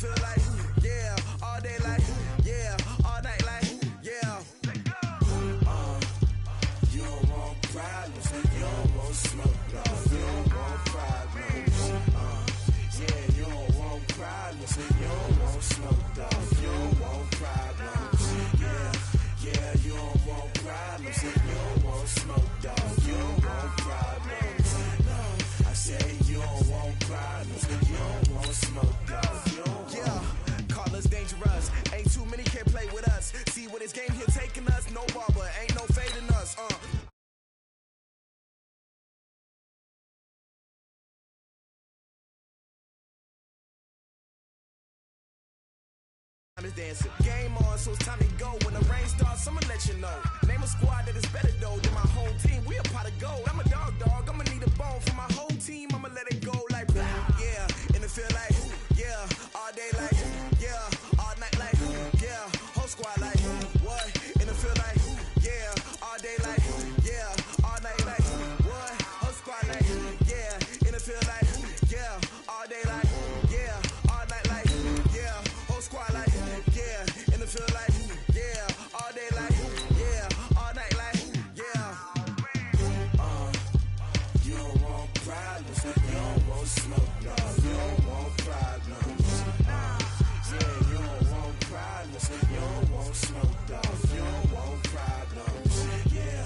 feel like, yeah, all day like, yeah, all night like, yeah. You don't want problems, you don't want smoke, dog. You don't want problems. Yeah, you don't want problems, you don't want smoke, dog. You don't want problems. Yeah, you don't want problems, you don't want smoke, dog. You don't want problems. No, I say you don't want problems, you don't want smoke, dog. You don't want. Call us dangerous. Ain't too many can play with us. See what this game here taking us. No ball, but ain't no fading us. Time is dancing. Game on, so it's time to go. When the rain starts, I'ma let you know. Name a squad that is better though than my whole team. We a pot of gold. I'm a dog. I'ma need a bone for my whole team. I'ma let it go like yeah. And it feel like yeah. All day like yeah. All night like yeah. Whole squad like what? And it feel like yeah. All day like yeah. All night like what? Whole squad like yeah. And it feel like yeah. All day like yeah. All night like yeah. Whole squad like yeah. And it feel like yeah. All day like yeah. All night like yeah. You don't want problems, you don't want smoke, no. You don't want problems. Yeah, you don't want problems, you don't want smoke, dog. You don't want problems. Yeah,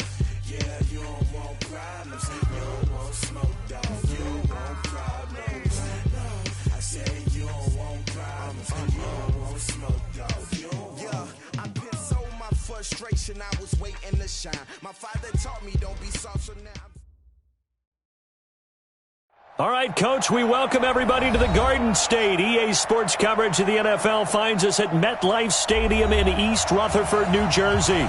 you don't want problems, you don't want smoke, dog. You don't want problems. No, I say you don't want problems, you don't want smoke, dog. You don't want. Yeah, I put so my frustration, I was waiting to shine. My father taught me don't be soft, so now I'm. All right, Coach, we welcome everybody to the Garden State. EA Sports coverage of the NFL finds us at MetLife Stadium in East Rutherford, New Jersey.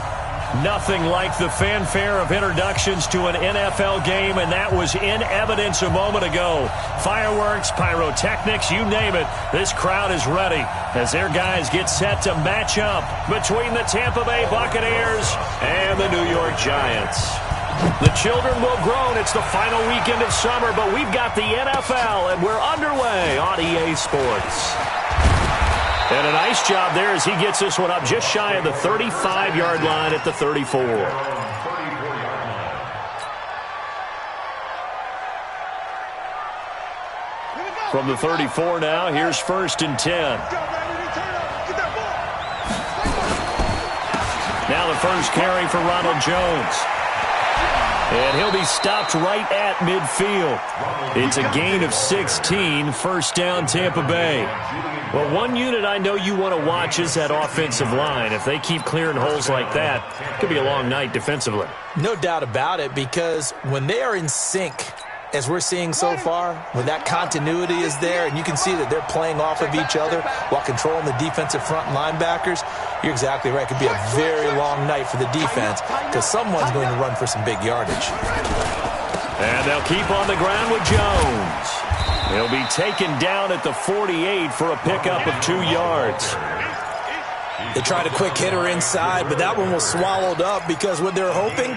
Nothing like the fanfare of introductions to an NFL game, and that was in evidence a moment ago. Fireworks, pyrotechnics, you name it. This crowd is ready as their guys get set to match up between the Tampa Bay Buccaneers and the New York Giants. The children will groan. It's the final weekend of summer, but we've got the NFL, and we're underway on EA Sports. And a nice job there as he gets this one up just shy of the 35-yard line at the 34. From the 34 now, here's 1st and 10. Now the first carry for Ronald Jones. And he'll be stopped right at midfield. It's a gain of 16, first down Tampa Bay. Well, one unit I know you want to watch is that offensive line. If they keep clearing holes like that, it could be a long night defensively. No doubt about it, because when they are in sync, as we're seeing so far, when that continuity is there and you can see that they're playing off of each other while controlling the defensive front linebackers, you're exactly right. It could be a very long night for the defense because someone's going to run for some big yardage. And they'll keep on the ground with Jones. He'll be taken down at the 48 for a pickup of 2 yards. They tried a quick hitter inside, but that one was swallowed up because what they're hoping,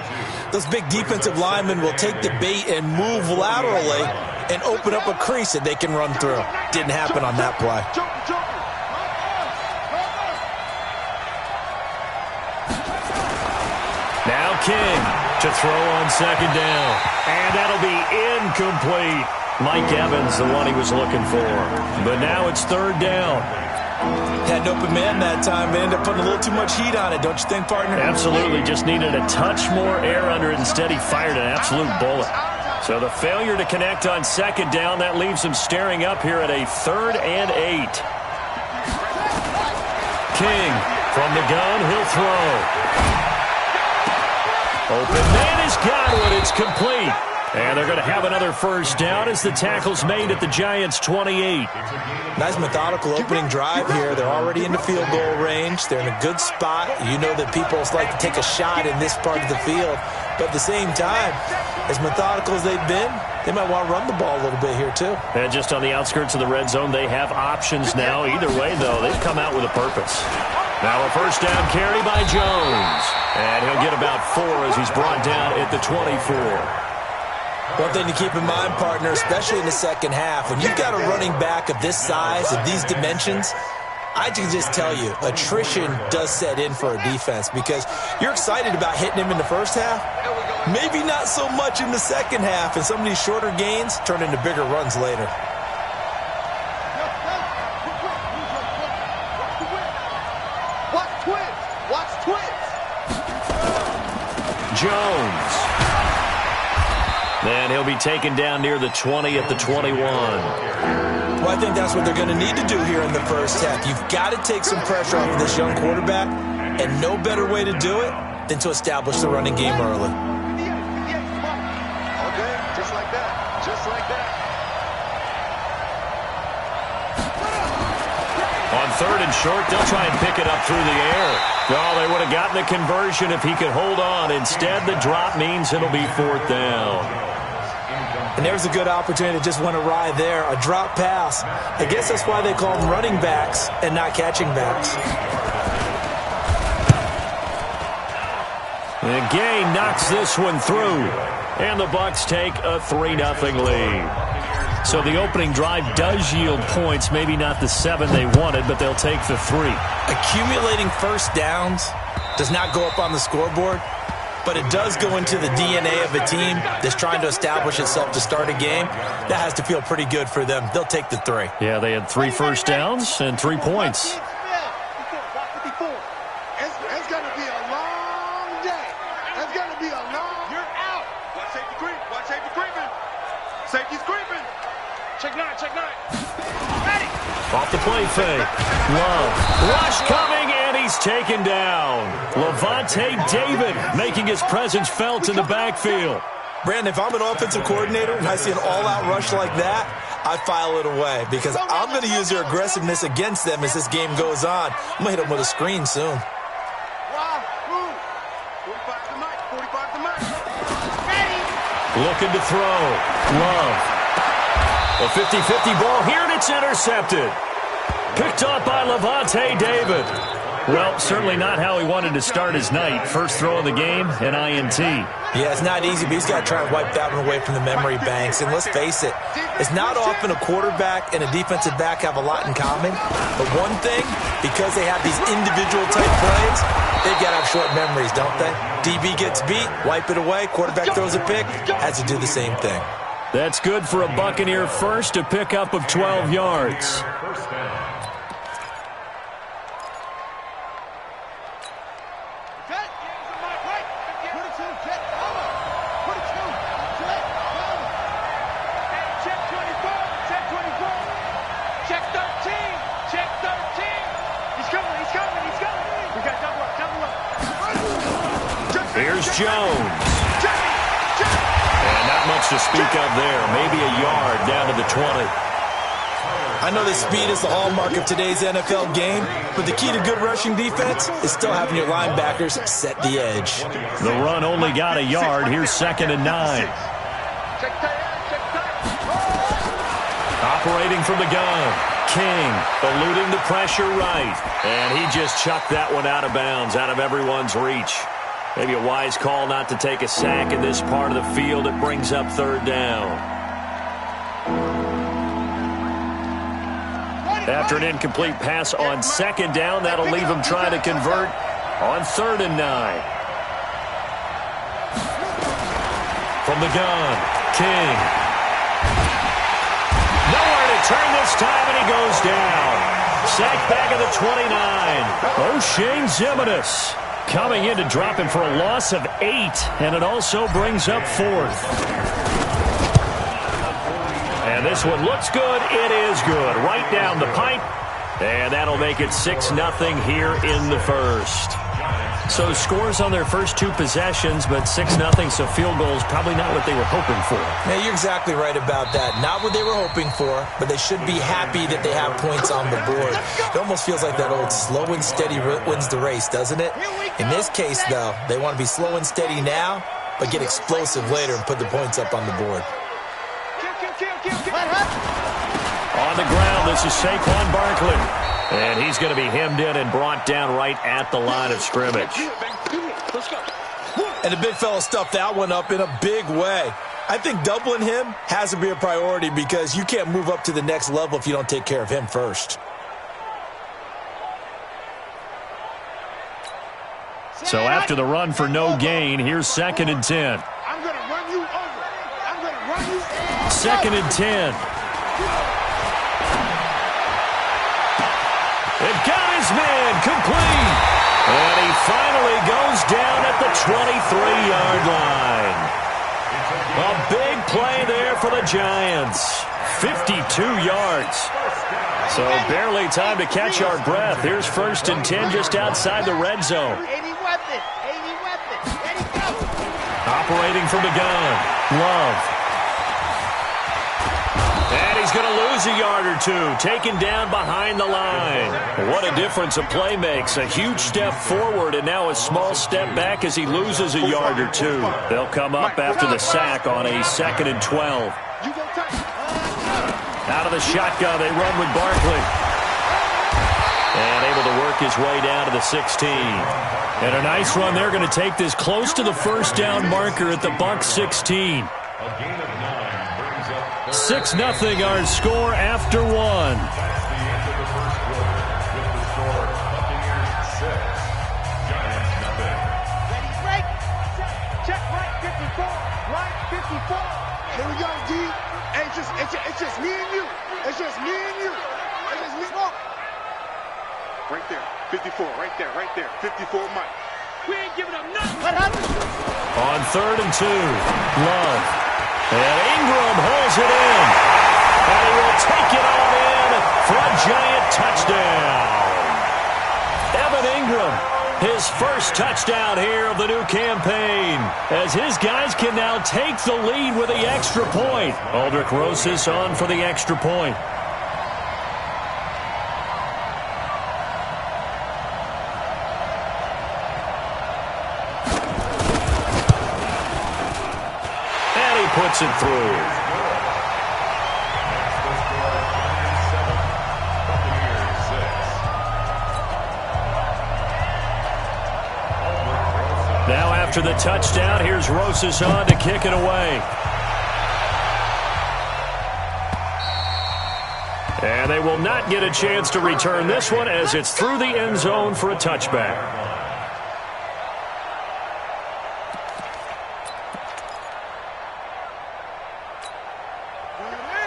those big defensive linemen will take the bait and move laterally and open up a crease that they can run through. Didn't happen on that play. Now King to throw on 2nd down. And that'll be incomplete. Mike Evans, the one he was looking for. But now it's 3rd down. Had an open man that time, but ended up putting a little too much heat on it, don't you think, partner? Absolutely. Just needed a touch more air under it. Instead, he fired an absolute bullet. So the failure to connect on 2nd down, that leaves him staring up here at a 3rd and 8. King from the gun, he'll throw. Open man has got one. It's complete. And they're going to have another first down as the tackle's made at the Giants' 28. Nice methodical opening drive here. They're already in the field goal range. They're in a good spot. You know that people like to take a shot in this part of the field. But at the same time, as methodical as they've been, they might want to run the ball a little bit here too. And just on the outskirts of the red zone, they have options now. Either way, though, they've come out with a purpose. Now a first down carry by Jones. And he'll get about 4 as he's brought down at the 24. One thing to keep in mind, partner, especially in the second half, when you've got a running back of this size, of these dimensions, I can just tell you, attrition does set in for a defense because you're excited about hitting him in the first half. Maybe not so much in the second half, and some of these shorter gains turn into bigger runs later. Watch twins. Jones. And he'll be taken down near the 20 at the 21. Well, I think that's what they're going to need to do here in the first half. You've got to take some pressure off of this young quarterback, and no better way to do it than to establish the running game early. Okay, just like that. Just like that. On 3rd and short, they'll try and pick it up through the air. Oh, they would have gotten the conversion if he could hold on. Instead, the drop means it'll be 4th down. And there's a good opportunity that just went awry there. A drop pass. I guess that's why they call them running backs and not catching backs. And Gay knocks this one through. And the Bucs take a 3-0 lead. So the opening drive does yield points. Maybe not the 7 they wanted, but they'll take the 3. Accumulating first downs does not go up on the scoreboard, but it does go into the DNA of a team that's trying to establish itself to start a game. That has to feel pretty good for them. They'll take the 3. Yeah, they had 3 first downs and 3 points. It's going to be a long day. It's going to be a long... You're out. Watch safety creep. Watch safety creeping. Safety's creeping. Check 9. Check 9. Ready. Off the play fake. Love. Rush coming, and he's taken down. Levante David making his presence felt in the backfield. Brandon, if I'm an offensive coordinator and I see an all-out rush like that, I file it away because I'm going to use their aggressiveness against them as this game goes on. I'm going to hit them with a screen soon. 45 to Mike. 45 to Mike. Ready. Looking to throw. Love. A 50-50 ball here, and it's intercepted. Picked off by Levante David. Well, certainly not how he wanted to start his night. First throw of the game, an INT. Yeah, it's not easy, but he's got to try and wipe that one away from the memory banks. And let's face it, it's not often a quarterback and a defensive back have a lot in common. But one thing, because they have these individual type plays, they've got to have short memories, don't they? DB gets beat, wipe it away, quarterback throws a pick, has to do the same thing. That's good for a Buccaneer first, a pickup of 12 yards. Here's Jones. And not much to speak of there. Maybe a yard down to the 20. I know that speed is the hallmark of today's NFL game, but the key to good rushing defense is still having your linebackers set the edge. The run only got a yard. Here's 2nd and 9. Operating from the gun. King eluding the pressure right. And he just chucked that one out of bounds, out of everyone's reach. Maybe a wise call not to take a sack in this part of the field. It brings up 3rd down. After an incomplete pass on 2nd down, that'll leave him trying to convert on 3rd and 9. From the gun, King. Nowhere to turn this time, and he goes down. Sacked back at the 29. O'Shane Zimenez coming in to drop him for a loss of 8, and it also brings up 4th. And this one looks good. It is good. Right down the pipe, and that'll make it 6-0 here in the first. So scores on their first 2 possessions, but 6-0, so field goals probably not what they were hoping for. Yeah, you're exactly right about that. Not what they were hoping for, but they should be happy that they have points on the board. It almost feels like that old slow and steady wins the race, doesn't it? In this case, though, they want to be slow and steady now, but get explosive later and put the points up on the board. On the ground, this is Saquon Barkley. And he's going to be hemmed in and brought down right at the line of scrimmage. And the big fella stuffed that one up in a big way. I think doubling him has to be a priority because you can't move up to the next level if you don't take care of him first. So after the run for no gain, here's 2nd and 10. I'm going to run you over. I'm going to run you over. 2nd and 10. It got his man complete. And he finally goes down at the 23-yard line. A big play there for the Giants. 52 yards. So barely time to catch our breath. Here's 1st and 10 just outside the red zone. Operating from the gun. Love. And he's going to lose a yard or two. Taken down behind the line. What a difference a play makes. A huge step forward and now a small step back as he loses a yard or two. They'll come up after the sack on a 2nd and 12. Out of the shotgun, they run with Barkley. And able to work his way down to the 16. And a nice run. They're going to take this close to the first down marker at the Bucs 16. 6-0 our score after 1. Check right 54. Right 54. Here we go, D. Hey, it's just me and you. It's just me and you. It's just me. Look. Right there. 54. Right there. Right there. 54, Mike. We ain't giving up nothing. What happened? On 3rd and 2. Love. And Ingram holds it in. And he will take it on in for a Giant touchdown. Evan Ingram, his first touchdown here of the new campaign, as his guys can now take the lead with the extra point. Aldrich Rosas on for the extra point. And he puts it through. Now after the touchdown, here's Rosas on to kick it away. And they will not get a chance to return this one as it's through the end zone for a touchback.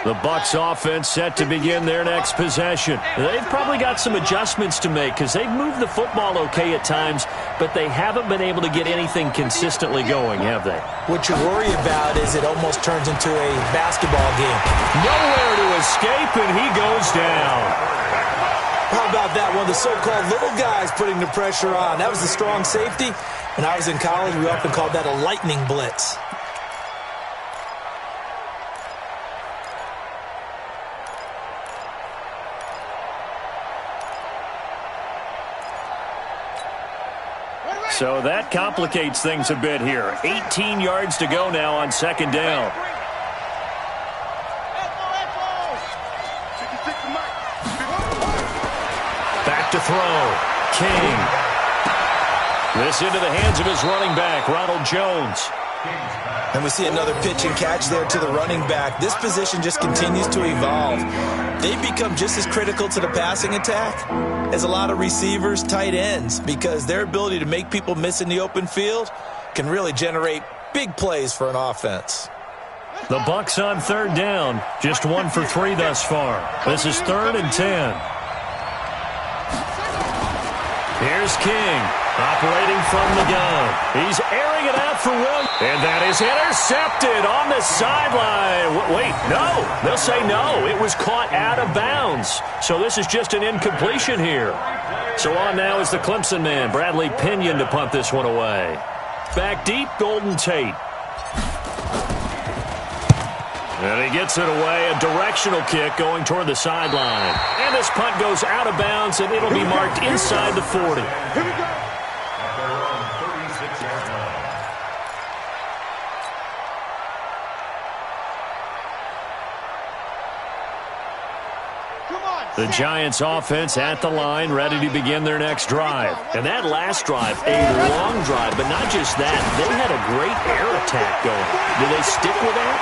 The Bucs offense set to begin their next possession. They've probably got some adjustments to make because they've moved the football okay at times, but they haven't been able to get anything consistently going, have they? What you worry about is it almost turns into a basketball game. Nowhere to escape, and he goes down. How about that? One of the so-called little guys putting the pressure on. That was the strong safety. When I was in college, we often called that a lightning blitz. So that complicates things a bit here. 18 yards to go now on 2nd down. Back to throw. King. This into the hands of his running back, Ronald Jones. And we see another pitch and catch there to the running back. This position just continues to evolve. They've become just as critical to the passing attack as a lot of receivers, tight ends, because their ability to make people miss in the open field can really generate big plays for an offense. The Bucs on 3rd down, just 1 for 3 thus far. This is 3rd and 10. Here's King, operating from the gun. He's airing it out for Williams. And that is intercepted on the sideline. Wait, no. They'll say no. It was caught out of bounds. So this is just an incompletion here. So on now is the Clemson man, Bradley Pinion, to punt this one away. Back deep, Golden Tate. And he gets it away, a directional kick going toward the sideline. And this punt goes out of bounds, and it'll be marked inside the 40. Here we go. Come on, The Giants offense at the line, ready to begin their next drive. And that last drive, a long drive, but not just that. They had a great air attack going. Do they stick with that?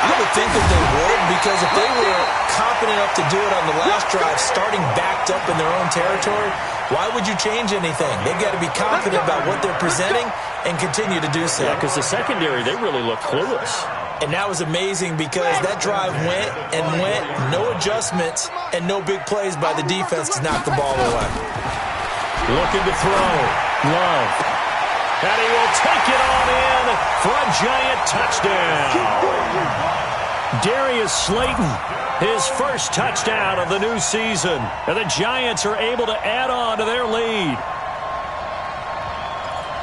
I would think that they would, because if they were confident enough to do it on the last drive, starting backed up in their own territory, why would you change anything? They've got to be confident about what they're presenting and continue to do so. Yeah, because the secondary, they really look clueless. And that was amazing because that drive went and went, no adjustments and no big plays by the defense to knock the ball away. Looking to throw. Love. And he will take it on in for a Giant touchdown. Darius Slayton, his first touchdown of the new season. And the Giants are able to add on to their lead.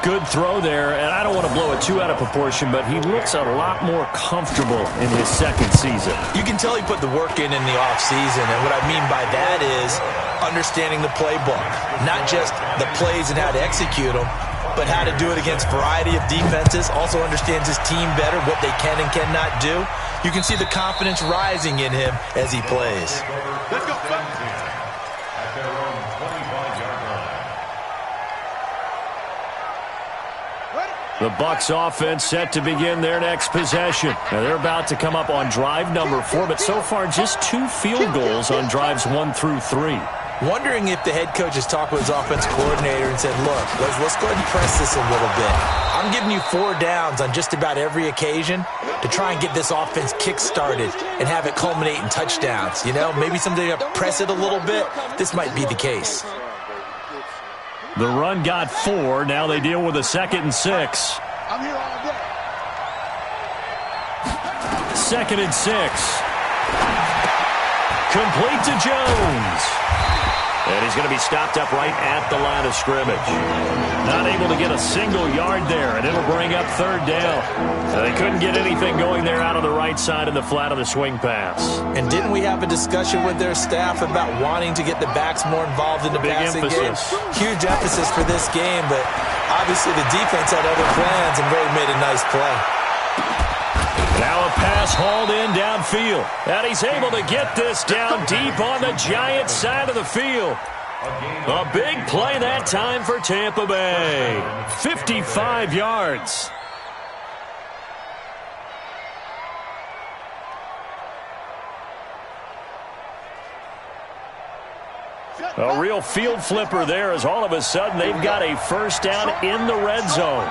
Good throw there, and I don't want to blow it too out of proportion, but he looks a lot more comfortable in his second season. You can tell he put the work in the offseason, and what I mean by that is understanding the playbook. Not just the plays and how to execute them, but how to do it against a variety of defenses. Also understands his team better, what they can and cannot do. You can see the confidence rising in him as he plays. Let's go. The Bucs offense set to begin their next possession. Now they're about to come up on drive number 4, but so far just 2 field goals on drives 1 through 3. Wondering if the head coach has talked with his offense coordinator and said, look, let's go ahead and press this a little bit. I'm giving you 4 downs on just about every occasion to try and get this offense kick-started and have it culminate in touchdowns. You know, maybe someday press it a little bit. This might be the case. The run got 4. Now they deal with a 2nd and 6. I'm here all day. 2nd and 6. Complete to Jones. And he's going to be stopped up right at the line of scrimmage. Not able to get a single yard there, and it'll bring up 3rd down. They couldn't get anything going there out of the right side of the flat of the swing pass. And didn't we have a discussion with their staff about wanting to get the backs more involved in the passing game? Huge emphasis for this game, but obviously the defense had other plans and really made a nice play. Now a pass hauled in downfield. And he's able to get this down deep on the Giants side of the field. A big play that time for Tampa Bay. 55 yards. A real field flipper there as all of a sudden they've got a first down in the red zone.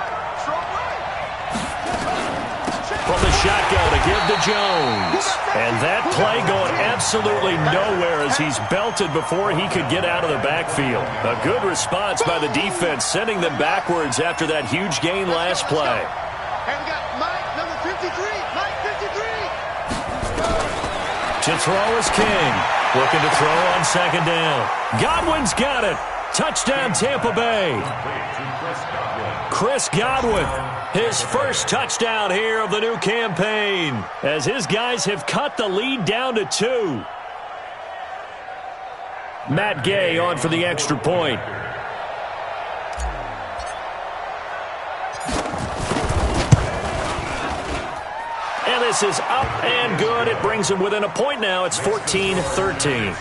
From the shotgun to give to Jones. And that play going absolutely nowhere as he's belted before he could get out of the backfield. A good response by the defense, sending them backwards after that huge gain last play. And we got Mike, number 53. Mike 53. To throw is King. Looking to throw on 2nd down. Godwin's got it. Touchdown, Tampa Bay. Chris Godwin, his first touchdown here of the new campaign, as his guys have cut the lead down to 2. Matt Gay on for the extra point. And this is up and good. It brings him within a point now. It's 14-13. 14.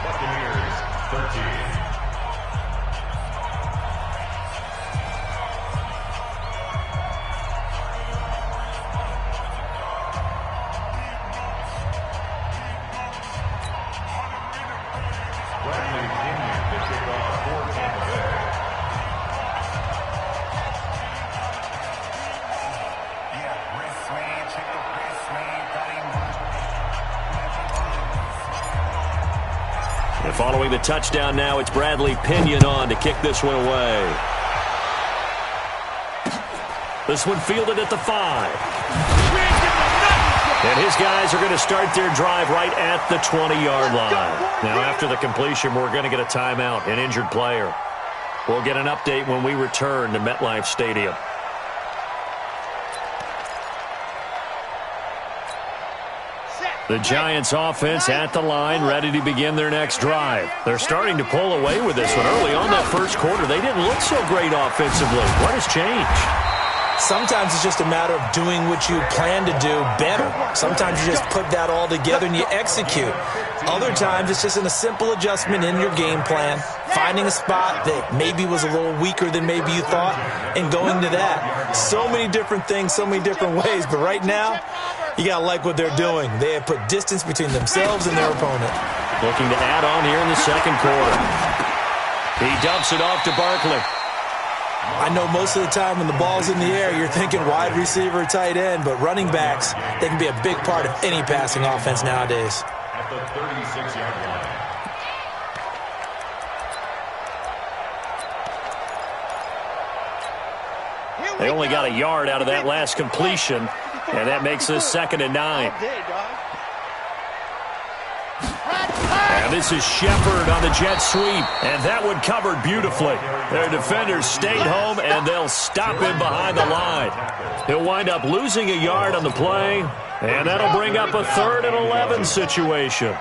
Buccaneers, 13. Following the touchdown now, it's Bradley Pinion on to kick this one away. This one fielded at the 5. And his guys are going to start their drive right at the 20-yard line. Now, after the completion, we're going to get a timeout, an injured player. We'll get an update when we return to MetLife Stadium. The Giants offense at the line, ready to begin their next drive. They're starting to pull away with this one. Early on that first quarter, they didn't look so great offensively. What has changed? Sometimes it's just a matter of doing what you plan to do better. Sometimes you just put that all together and you execute. Other times it's just a simple adjustment in your game plan, finding a spot that maybe was a little weaker than maybe you thought, and going to that. So many different things, so many different ways, but right now, you got to like what they're doing. They have put distance between themselves and their opponent. Looking to add on here in the second quarter. He dumps it off to Barkley. I know most of the time when the ball's in the air, you're thinking wide receiver, tight end, but running backs, they can be a big part of any passing offense nowadays. At the 36-yard line. They only got a yard out of that last completion, and that makes this 2nd and 9. And this is Shepard on the jet sweep, and that one covered beautifully. Their defenders stayed home, and they'll stop him behind the line. He'll wind up losing a yard on the play, and that'll bring up a 3rd and 11 situation.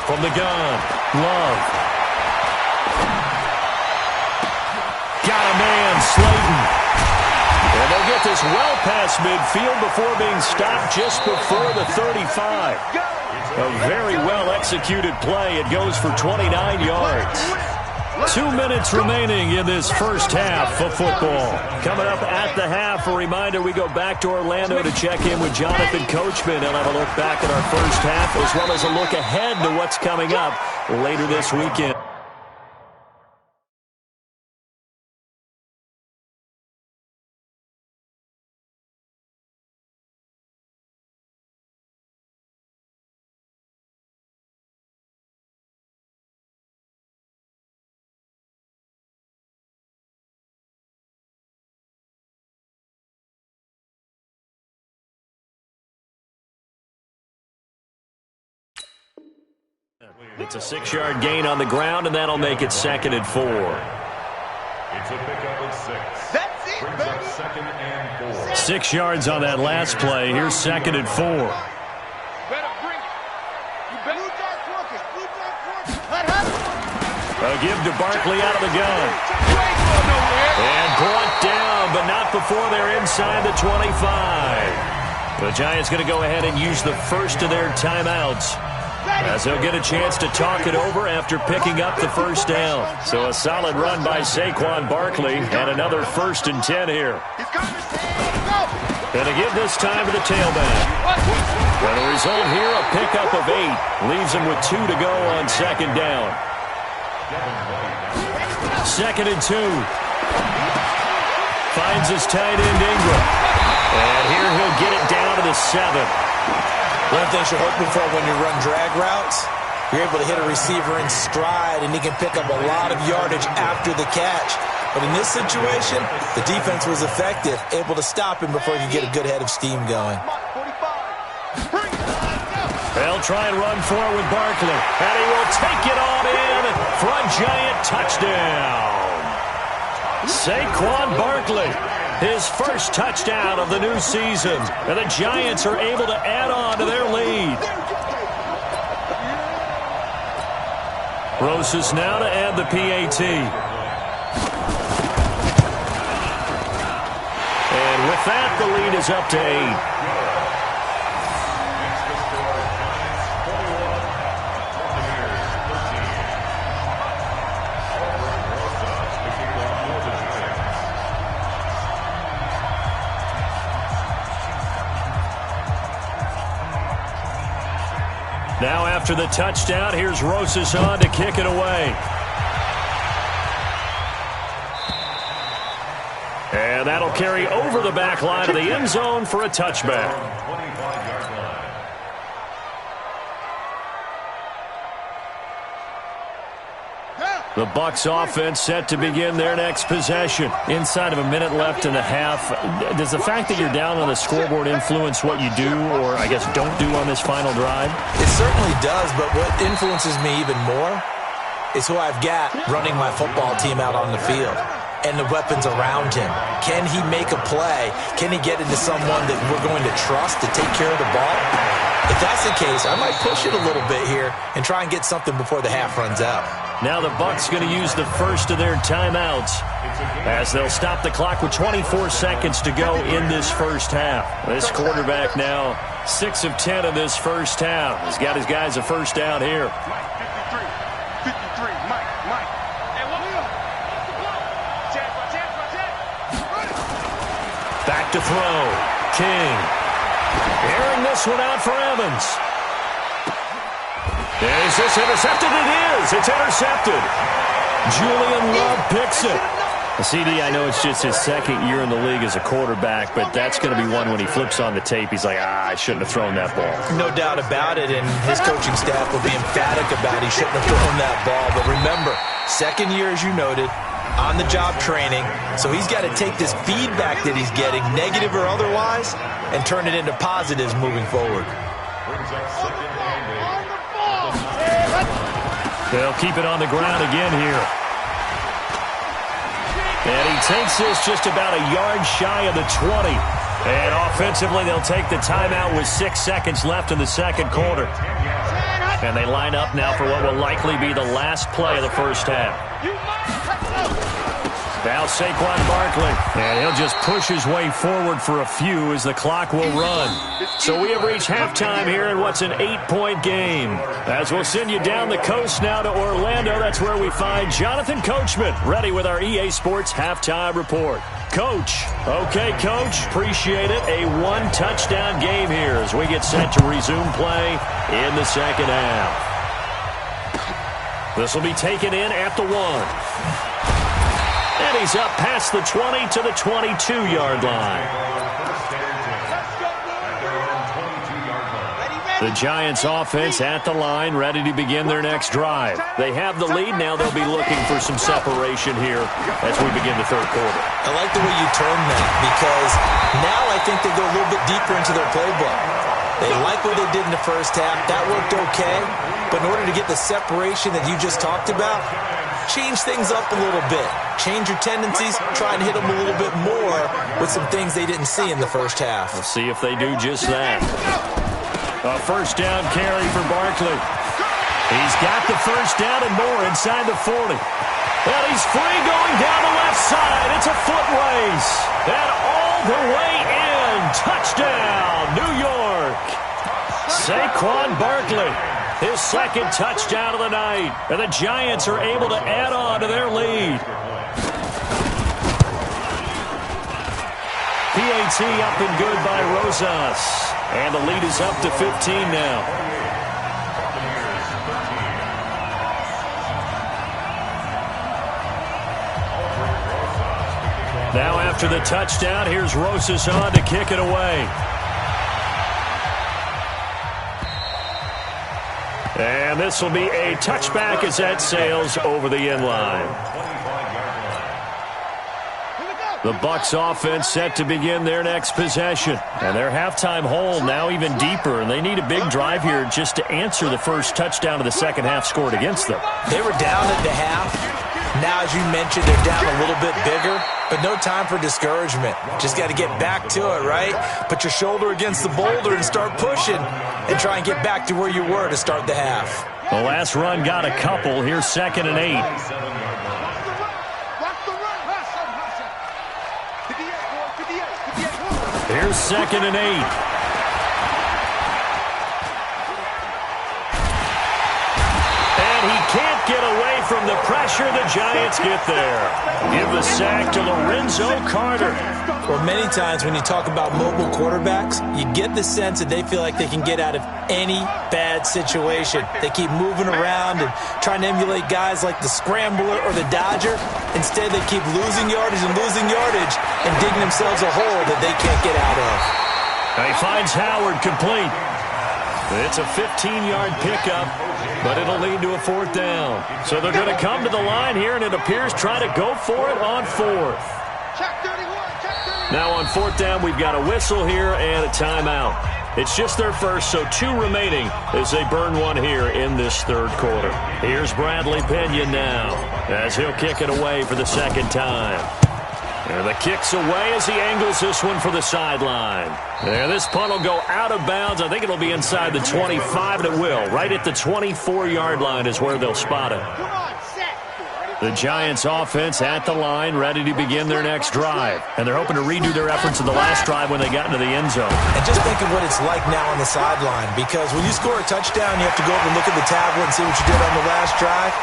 From the gun, Love. Got a man, Slayton. And they'll get this well past midfield before being stopped just before the 35. A very well-executed play. It goes for 29 yards. 2 minutes remaining in this first half of football. Coming up at the half, a reminder, we go back to Orlando to check in with Jonathan Coachman and have a look back at our first half, as well as a look ahead to what's coming up later this weekend. It's a 6-yard gain on the ground, and that'll make it 2nd and 4. It's a pickup of 6. That's it, Brings baby. up 2nd and 4. 6 yards on that last play. Here's 2nd and 4. You better bring it. You better. Blue dark workers. Blue dark workers. Let her. A give to Barkley out of the gun. And brought down, but not before they're inside the 25. The Giants going to go ahead and use the first of their timeouts, as they'll get a chance to talk it over after picking up the first down. So a solid run by Saquon Barkley, and another 1st and 10 here. And to give this time to the tailback. And the result here, a pickup of 8. Leaves him with 2 to go on 2nd down. 2nd and 2. Finds his tight end Ingram. And here he'll get it down to the 7. One thing you're hoping for when you run drag routes, you're able to hit a receiver in stride, and he can pick up a lot of yardage after the catch. But in this situation, the defense was effective, able to stop him before he could get a good head of steam going. They'll try and run forward with Barkley, and he will take it on in for a Giant touchdown. Saquon Barkley, his first touchdown of the new season, and the Giants are able to add on to their lead. Rosas now to add the PAT. And with that, the lead is up to 8. Now after the touchdown, here's Rosas on to kick it away. And that'll carry over the back line of the end zone for a touchback. 25-yard line. The Bucs offense set to begin their next possession. Inside of a minute left and a half, does the fact that you're down on the scoreboard influence what you do, or I guess don't do on this final drive? It certainly does, but what influences me even more is who I've got running my football team out on the field and the weapons around him. Can he make a play? Can he get into someone that we're going to trust to take care of the ball? If that's the case, I might push it a little bit here and try and get something before the half runs out. Now the Bucs going to use the first of their timeouts as they'll stop the clock with 24 seconds to go in this first half. This quarterback now 6 of 10 in this first half. He's got his guys a first down here. 53, Mike. Back to throw. King. Airing this one out for Evans. Is this intercepted? It is. It's intercepted. Julian Love picks it. CD, I know it's just his second year in the league as a quarterback, but that's going to be one when he flips on the tape. He's like, I shouldn't have thrown that ball. No doubt about it, and his coaching staff will be emphatic about he shouldn't have thrown that ball. But remember, second year, as you noted, on-the-job training, so he's got to take this feedback that he's getting, negative or otherwise, and turn it into positives moving forward. They'll keep it on the ground again here. And he takes this just about a yard shy of the 20. And offensively, they'll take the timeout with 6 seconds left in the second quarter. And they line up now for what will likely be the last play of the first half. Now Saquon Barkley, and he'll just push his way forward for a few as the clock will run. So we have reached halftime here in what's an 8-point game. As we'll send you down the coast now to Orlando, that's where we find Jonathan Coachman, ready with our EA Sports Halftime Report. Coach. Okay, Coach. Appreciate it. A one-touchdown game here as we get set to resume play in the second half. This will be taken in at the 1. And he's up past the 20 to the 22-yard line. The Giants offense at the line, ready to begin their next drive. They have the lead. Now they'll be looking for some separation here as we begin the third quarter. I like the way you termed that because now I think they go a little bit deeper into their playbook. They like what they did in the first half. That worked okay. But in order to get the separation that you just talked about, change things up a little bit. Change your tendencies. Try and hit them a little bit more with some things they didn't see in the first half. We'll see if they do just that. A first down carry for Barkley. He's got the first down and more inside the 40. And he's free going down the left side. It's a foot race. And all the way in. Touchdown, New York. Saquon Barkley. His second touchdown of the night. And the Giants are able to add on to their lead. PAT up and good by Rosas. And the lead is up to 15 now. Now after the touchdown, here's Rosas on to kick it away. And this will be a touchback as that sails over the end line. The Bucs offense set to begin their next possession. And their halftime hole now even deeper. And they need a big drive here just to answer the first touchdown of the second half scored against them. They were down at the half. Now, as you mentioned, they're down a little bit bigger. But no time for discouragement. Just got to get back to it, right? Put your shoulder against the boulder and start pushing. And try and get back to where you were to start the half. The last run got a couple. Here's 2nd and 8. Here's 2nd and 8. And he can't get away from the pressure. The Giants get there. Give the sack to Lorenzo Carter. Well, many times when you talk about mobile quarterbacks, you get the sense that they feel like they can get out of any bad situation. They keep moving around and trying to emulate guys like the Scrambler or the Dodger. Instead, they keep losing yardage and digging themselves a hole that they can't get out of. He finds Howard complete. It's a 15-yard pickup, but it'll lead to a 4th down. So they're going to come to the line here, and it appears trying to go for it on 4th. Now on 4th down, we've got a whistle here and a timeout. It's just their first, so 2 remaining as they burn one here in this third quarter. Here's Bradley Pinion now as he'll kick it away for the second time. And the kick's away as he angles this one for the sideline. There, this punt will go out of bounds. I think it'll be inside the 25, and it will. Right at the 24-yard line is where they'll spot it. The Giants offense at the line, ready to begin their next drive. And they're hoping to redo their efforts in the last drive when they got into the end zone. And just think of what it's like now on the sideline, because when you score a touchdown, you have to go over and look at the tablet and see what you did on the last drive.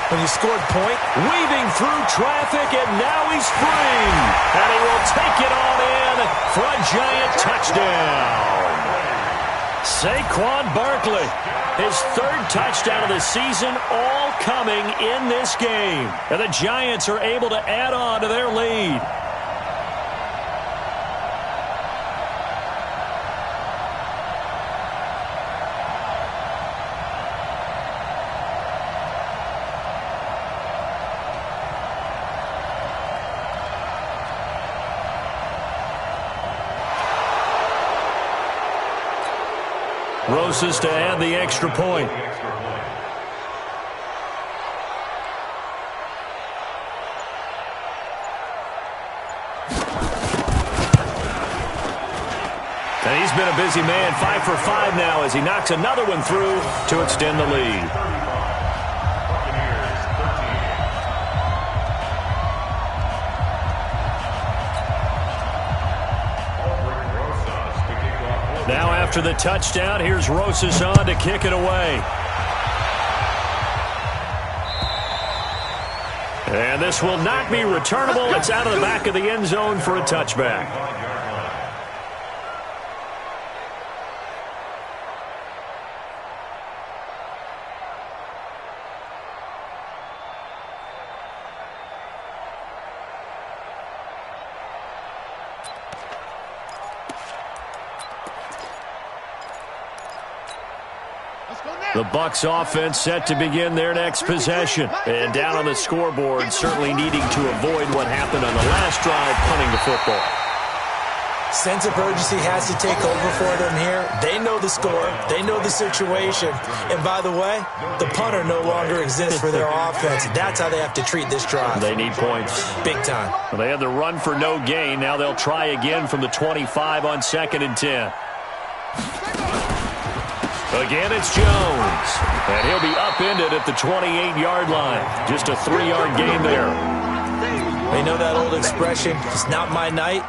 When you scored point, weaving through traffic, and now he's free. And he will take it on in for a Giant touchdown. Saquon Barkley, his third touchdown of the season, all coming in this game. And the Giants are able to add on to their lead. Rosas to add the extra point. And he's been a busy man, 5 for 5 now as he knocks another one through to extend the lead. Now after the touchdown, here's Rosas on to kick it away. And this will not be returnable. It's out of the back of the end zone for a touchback. The Bucs offense set to begin their next possession. And down on the scoreboard, certainly needing to avoid what happened on the last drive, punting the football. Sense of urgency has to take over for them here. They know the score. They know the situation. And by the way, the punter no longer exists for their offense. That's how they have to treat this drive. They need points. Big time. Well, they had the run for no gain. Now they'll try again from the 25 on 2nd and 10. Again, it's Jones. And he'll be upended at the 28-yard line. Just a 3-yard gain there. They know that old expression, it's not my night.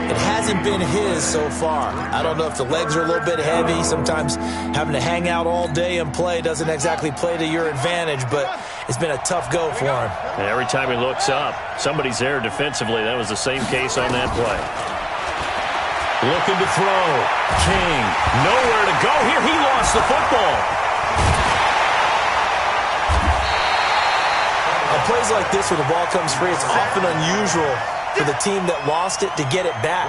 It hasn't been his so far. I don't know if the legs are a little bit heavy. Sometimes having to hang out all day and play doesn't exactly play to your advantage, but it's been a tough go for him. And every time he looks up, somebody's there defensively. That was the same case on that play. Looking to throw. King, nowhere to go here. He lost the football. On plays like this where the ball comes free, it's often unusual for the team that lost it to get it back.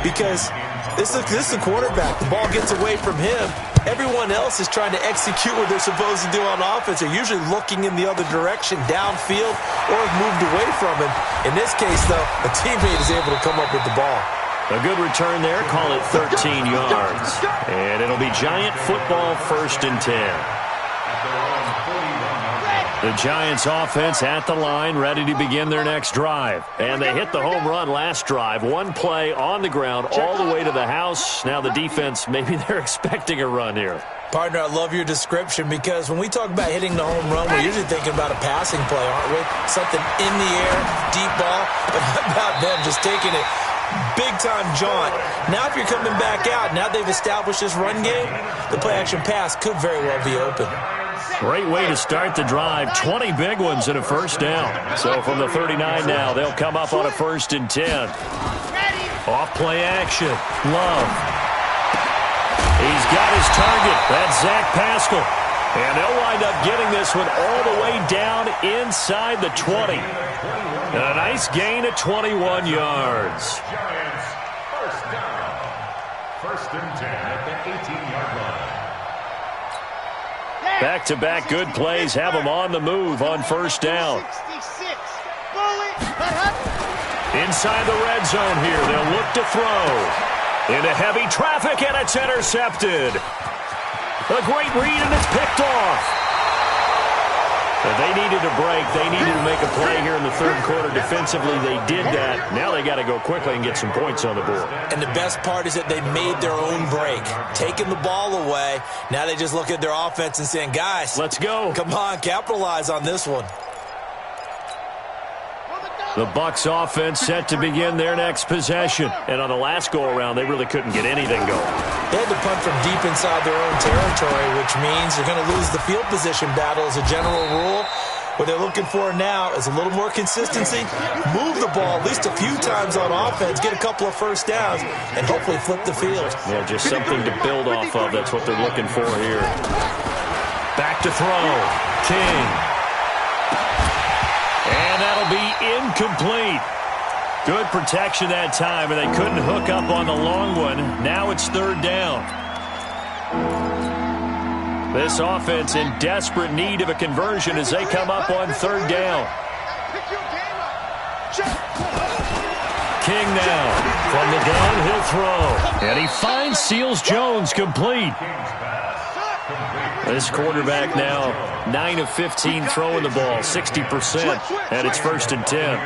Because this is the quarterback. The ball gets away from him. Everyone else is trying to execute what they're supposed to do on offense. They're usually looking in the other direction, downfield, or have moved away from him. In this case, though, a teammate is able to come up with the ball. A good return there. Call it 13 yards. And it'll be Giant football, 1st and 10. The Giants offense at the line, ready to begin their next drive. And they hit the home run last drive. One play on the ground all the way to the house. Now the defense, maybe they're expecting a run here. Partner, I love your description because when we talk about hitting the home run, we're usually thinking about a passing play, aren't we? Something in the air, deep ball. But how about them just taking it big-time jaunt? Now if you're coming back out, now they've established this run game, the play-action pass could very well be open. Great way to start the drive. 20 big ones and a first down. So from the 39 now, they'll come up on a 1st and 10. Off play action. Love. He's got his target. That's Zach Pascal. And they'll wind up getting this one all the way down inside the 20. And a nice gain of 21 yards. Giants, first down. 1st and 10 at the 18-yard line. Back-to-back good plays have them on the move on 1st down. Inside the red zone here, they'll look to throw. Into heavy traffic, and it's intercepted. A great read, and it's picked off. If they needed a break, they needed to make a play here in the third quarter defensively. They did that. Now they got to go quickly and get some points on the board. And the best part is that they made their own break. Taking the ball away, now they just look at their offense and saying, guys, let's go. Come on, capitalize on this one. The Bucs offense set to begin their next possession. And on the last go-around, they really couldn't get anything going. They had to punt from deep inside their own territory, which means they're going to lose the field position battle as a general rule. What they're looking for now is a little more consistency, move the ball at least a few times on offense, get a couple of first downs, and hopefully flip the field. Yeah, just something to build off of. That's what they're looking for here. Back to throw. King. And that'll be incomplete. Good protection that time, and they couldn't hook up on the long one. Now it's third down. This offense in desperate need of a conversion as they come up on third down. King now from the gun, he'll throw. And he finds Seals-Jones complete. This quarterback now 9 of 15 throwing the ball, 60%, and it's first and 10.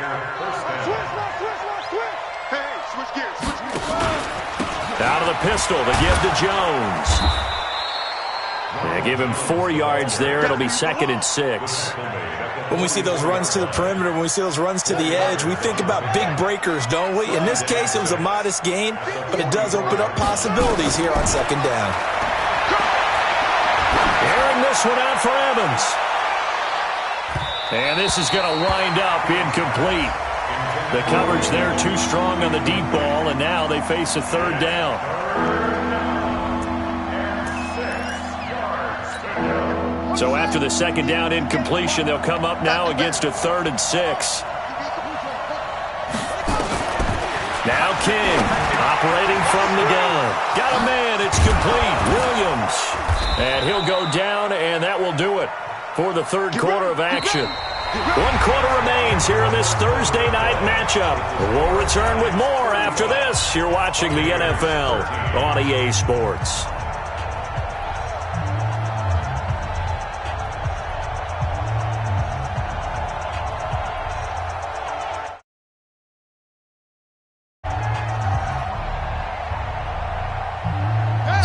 Out of the pistol, the give to Jones. They give him 4 yards there. It'll be second and 6. When we see those runs to the perimeter, when we see those runs to the edge, we think about big breakers, don't we? In this case, it was a modest gain, but it does open up possibilities here on second down. Airing this one out for Evans. And this is going to wind up incomplete. The coverage there too strong on the deep ball, and now they face a third down. So after the second down incompletion, they'll come up now against a third and 6. Now King, operating from the gun. Got a man, it's complete. Williams. And he'll go down, and that will do it for the third quarter of action. 1 quarter remains here in this Thursday night matchup. We'll return with more after this. You're watching the NFL on EA Sports.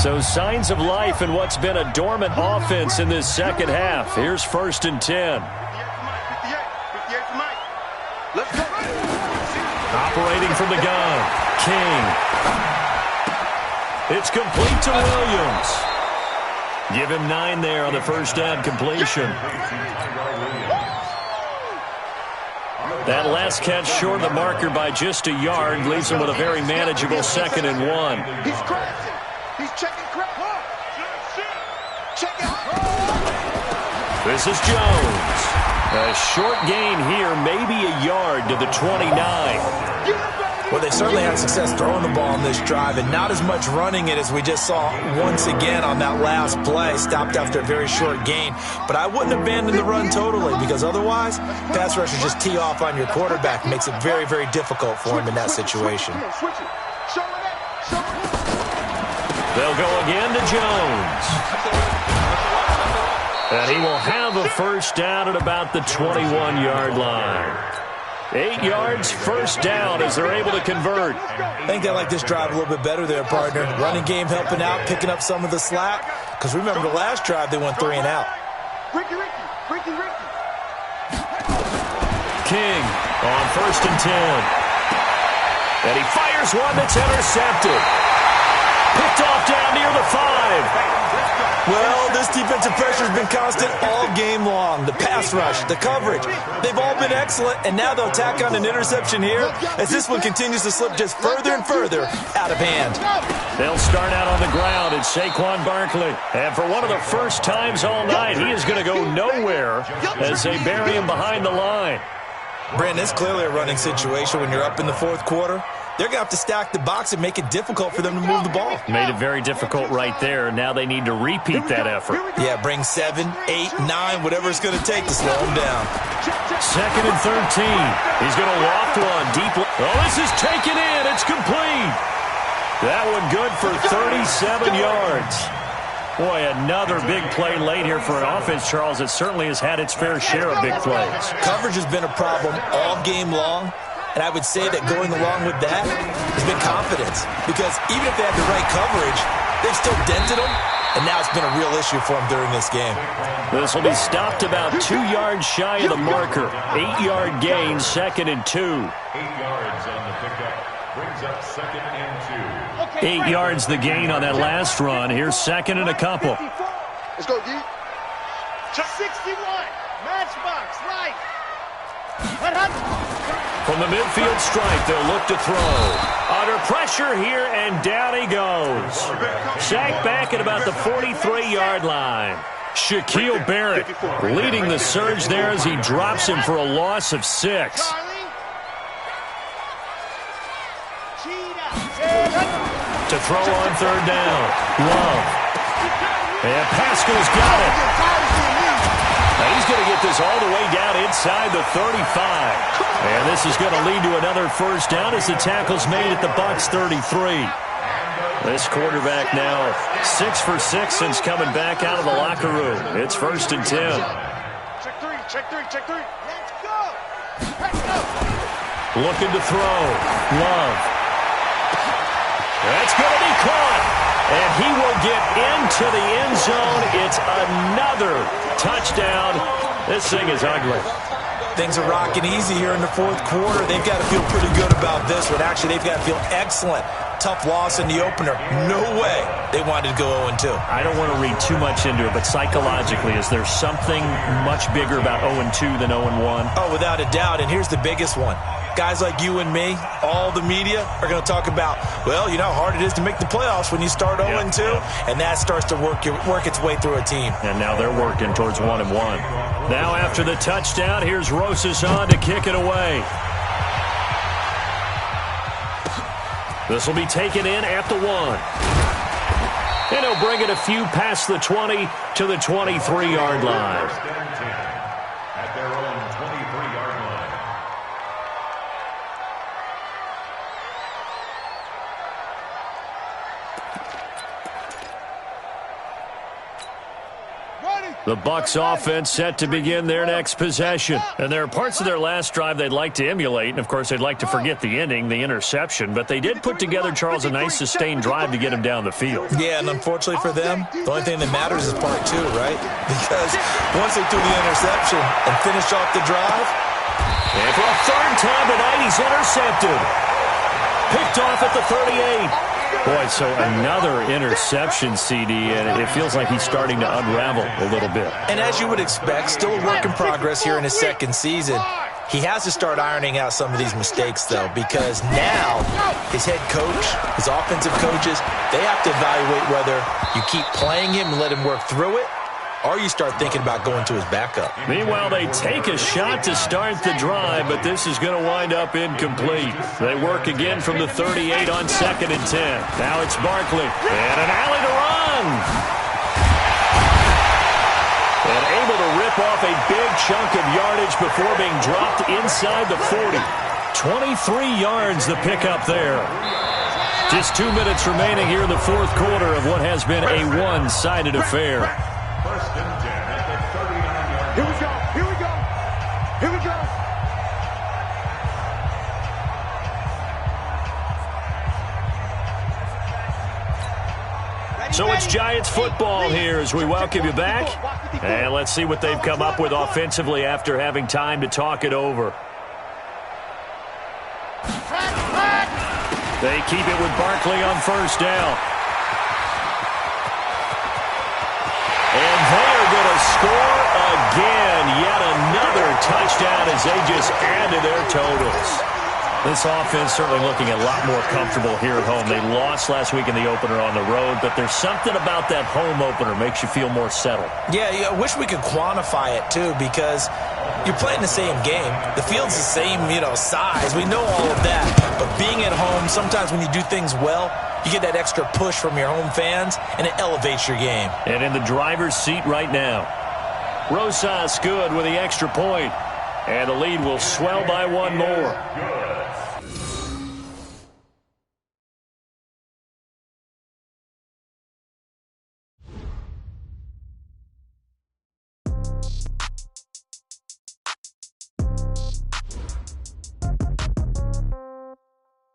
So signs of life in what's been a dormant offense in this second half. Here's first and 10. Operating from the gun. King. It's complete to Williams. Give him 9 there on the first down completion. That last catch short of the marker by just a yard leaves him with a very manageable second and 1. He's crashing. He's checking crap. Check it. This is Jones. A short gain here, maybe a yard to the 29. Well, they certainly had success throwing the ball on this drive, and not as much running it as we just saw once again on that last play. Stopped after a very short gain. But I wouldn't abandon the run totally, because otherwise, pass rushers just tee off on your quarterback. Makes it very, very difficult for him in that situation. They'll go again to Jones. And he will have a first down at about the 21-yard line. 8 yards, first down as they're able to convert. I think they like this drive a little bit better there, partner. Running game helping out, picking up some of the slack. Because remember, the last drive, they went 3 and out. King on first and 10. And he fires one that's intercepted. Picked off down near the 5. Well, this defensive pressure has been constant all game long. The pass rush, the coverage, they've all been excellent, and now they'll tack on an interception here as this one continues to slip just further and further out of hand. They'll start out on the ground. It's Saquon Barkley. And for one of the first times all night, he is going to go nowhere as they bury him behind the line. Brandon, it's clearly a running situation when you're up in the fourth quarter. They're going to have to stack the box and make it difficult for them to move the ball. Made it very difficult right there. Now they need to repeat that effort. Yeah, bring 7, 8, 9, whatever it's going to take to slow them down. Second and 13. He's going to walk one deep. Oh, this is taken in. It's complete. That one good for 37 yards. Boy, another big play late here for an offense, Charles. It certainly has had its fair share of big plays. Coverage has been a problem all game long, and I would say that going along with that has been confidence. Because even if they had the right coverage, they've still dented them, and now it's been a real issue for them during this game. This will be stopped about 2 yards shy of the marker. 8-yard gain, 2nd and 2. 8 yards on the pickup. Brings up 2nd and 2. 8 yards the gain on that last run. Here's 2nd and a couple. Let's go, D. 61. Matchbox, right. From the midfield stripe, they'll look to throw. Under pressure here, and down he goes. Sacked back at about the 43-yard line. Shaquille Barrett leading the surge there as he drops him for a loss of 6. To throw on 3rd down. Love. And Pascal's got it. Now he's going to get this all the way down inside the 35. And this is going to lead to another 1st down as the tackle's made at the Bucs 33. This quarterback now 6 for 6 since coming back out of the locker room. It's 1st and 10. Check 3, check 3, check 3. Let's go. Let's go. Looking to throw. Love. That's going to be caught. And he will get into the end zone. It's another touchdown. This thing is ugly. Things are rocking easy here in the 4th quarter. They've got to feel pretty good about this one. Actually, they've got to feel excellent. Tough loss in the opener. No way they wanted to go 0-2. I don't want to read too much into it, but psychologically, is there something much bigger about 0-2 than 0-1? Oh, without a doubt. And here's the biggest one. Guys like you and me, all the media, are going to talk about, well, you know how hard it is to make the playoffs when you start 0-2, and that starts to work its way through a team. And now they're working towards 1-1. Now after the touchdown, here's Rosas on to kick it away. This will be taken in at the 1. And he'll bring it a few past the 20 to the 23-yard line. At their own 23-yard line. The Bucs offense set to begin their next possession. And there are parts of their last drive they'd like to emulate. And, of course, they'd like to forget the ending, the interception. But they did put together, Charles, a nice sustained drive to get him down the field. Yeah, and unfortunately for them, the only thing that matters is part 2, right? Because once they threw the interception and finished off the drive. And for a 3rd time tonight, he's intercepted. Picked off at the 38. Boy, so another interception, CD, and it feels like he's starting to unravel a little bit. And as you would expect, still a work in progress here in his 2nd season. He has to start ironing out some of these mistakes, though, because now his head coach, his offensive coaches, they have to evaluate whether you keep playing him and let him work through it, or you start thinking about going to his backup. Meanwhile, they take a shot to start the drive, but this is going to wind up incomplete. They work again from the 38 on 2nd and 10. Now it's Barkley, and an alley to run. And able to rip off a big chunk of yardage before being dropped inside the 40. 23 yards the pickup there. Just 2 minutes remaining here in the 4th quarter of what has been a one-sided affair. 1st and 10 at the 39-yard line. Here we go. Here we go. Here we go. So it's Giants football here as we welcome you back. And let's see what they've come up with offensively after having time to talk it over. They keep it with Barkley on 1st down. And they are going to score again. Yet another touchdown as they just add to their totals. This offense certainly looking a lot more comfortable here at home. They lost last week in the opener on the road, but there's something about that home opener makes you feel more settled. Yeah, I wish we could quantify it, too, because you're playing the same game. The field's the same, size. We know all of that. But being at home, sometimes when you do things well, you get that extra push from your home fans, and it elevates your game. And in the driver's seat right now. Rosas good with the extra point. And the lead will swell by one more.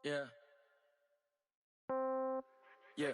Yeah. Yeah.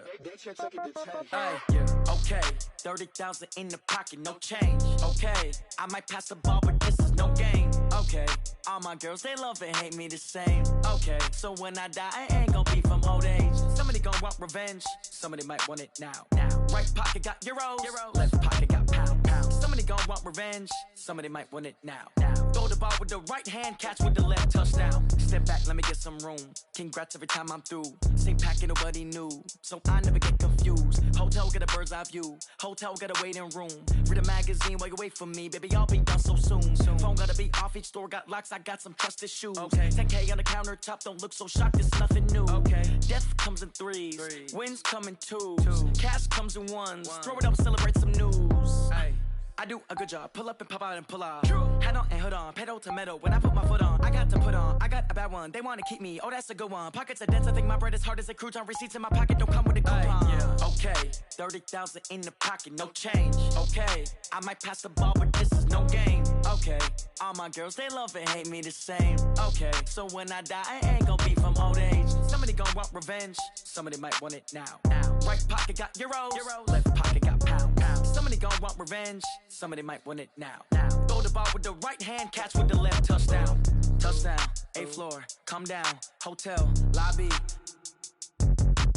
Okay. 30,000 in the pocket, no change. Okay. I might pass the ball, but this is no game. Okay. All my girls, they love and hate me the same. Okay. So when I die, I ain't gonna be from old age. Somebody gonna want revenge. Somebody might want it now. Right pocket got euros. Left pocket got pound. Somebody gonna want revenge. Somebody might want it now. Throw the ball with the right hand, catch with the left, touchdown. Step back, let me get some room. Congrats every time I'm through. Same packet, nobody knew. So I never get confused. Hotel get a bird's eye view. Hotel get a waiting room. Read a magazine while you wait for me. Baby, I'll be done so soon. Phone gotta be off, each store got locks. I got some trusted shoes. Okay. 10K on the countertop, don't look so shocked, it's nothing new. Okay. Death comes in threes. Wins come in twos. Cash comes in ones. Throw it up, celebrate some news. Ay. I do a good job, pull up and pop out and pull off. True. Hat on and hood on, pedal to metal. When I put my foot on, I got to put on. I got a bad one, they wanna keep me. Oh, that's a good one. Pockets are dense, I think my bread is hard as a crouton. Receipts in my pocket don't come with a coupon. Yeah. Okay, 30,000 in the pocket, no change. Okay, I might pass the ball, but this is no game. Okay, all my girls, they love and hate me the same. Okay, so when I die, I ain't gonna be from old age. Somebody gonna want revenge. Somebody might want it now. Right pocket got euros. Left pocket got pound. Somebody gonna want revenge. Somebody might want it now. Throw the ball with the right hand, catch with the left, touchdown. Touchdown, 8th floor, come down. Hotel, lobby.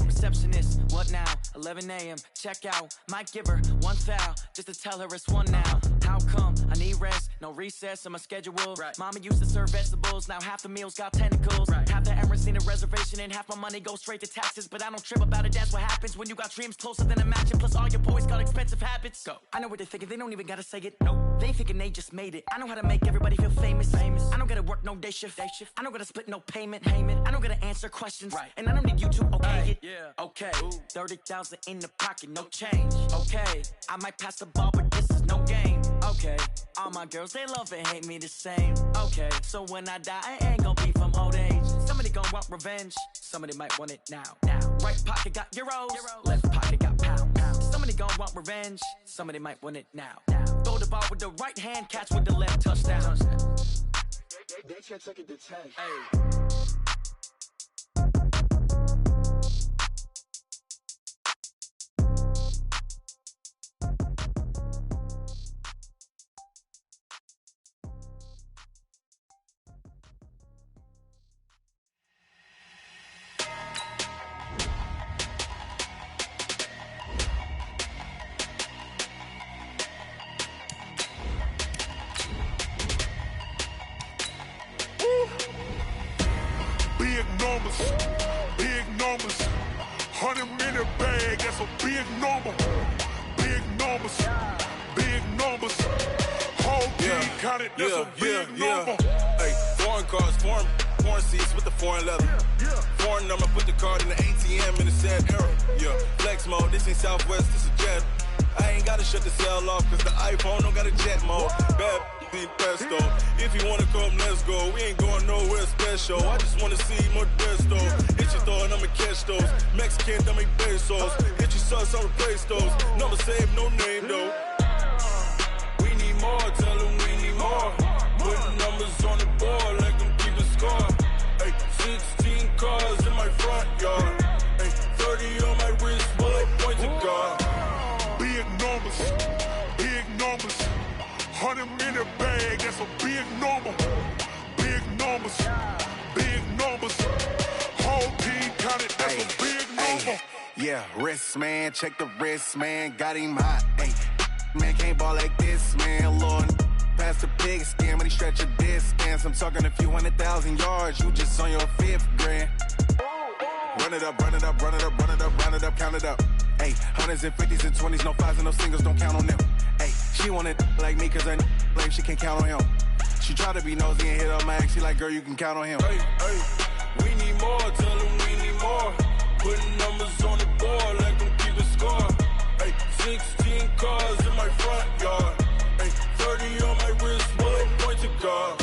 Receptionist, what now? 11 a.m., check out. Might give her one foul, just to tell her it's one now. How come? I need rest, no recess in my schedule. Right. Mama used to serve vegetables, now half the meals got tentacles. Right. Half the Emirates need a reservation and half my money goes straight to taxes. But I don't trip about it, that's what happens when you got dreams closer than a matching. Plus all your boys got expensive habits. Go. I know what they're thinking, they don't even gotta say it. Nope. They thinking they just made it. I know how to make everybody feel famous. I don't gotta work no day shift. I don't gotta split no payment. I don't gotta answer questions. Right. And I don't need you to okay it. Yeah. Okay, 30,000 in the pocket, no change. Okay, I might pass the ball, but this is no game. Okay, all my girls, they love and hate me the same. Okay, so when I die, I ain't gonna be from old age. Somebody gonna want revenge. Somebody might want it now. Right pocket got euros. Left pocket got pound. Somebody gonna want revenge. Somebody might want it now. Throw the ball with the right hand, catch with the left, touchdown. They can't take it to 10. Hey. Big numbers, 100-minute bag, that's a big number. Big numbers, whole team counted, that's a big number. Hey, foreign cars, foreign seats with the foreign leather. Foreign number, put the card in the ATM in the sad era. Yeah, flex mode, this ain't Southwest, this is Jet. I ain't gotta shut the cell off, cause the iPhone don't got a jet mode. Bad be pesto. If you wanna come, let's go. We ain't going nowhere special. I just wanna see more Desto. Hit your thought, I'ma catch those. Mexican, I'ma pesos. Hit your sauce, I'ma replace those. Number save, no name though. We need more, tell them we need more. Putting numbers on the board, like them keep a score. Hey, 16 cars in my front yard. Hey, 30 on my wrist, bullet point to God. Big numbers, 100-minute bag, that's a big number. Big numbers, whole team counted, that's a big number. Yeah, wrist man, check the wrist man, got him hot. Ay, man can't ball like this, man. Lord, past the pig skin when he stretch a distance. I'm talking a few 100,000 yards, you just on your 5th grand. Run it up, count it up. Ay, hundreds and 50s and 20s, no 5s and no singles, don't count on them. Ay, she want it like me, cause her blame, she can't count on him. She try to be nosy and hit up my ex, she like, girl, you can count on him. Hey, we need more, tell them we need more. Putting numbers on the board, like them keep a score. Hey, 16 cars in my front yard. Hey, 30 on my wrist, bullet point to God.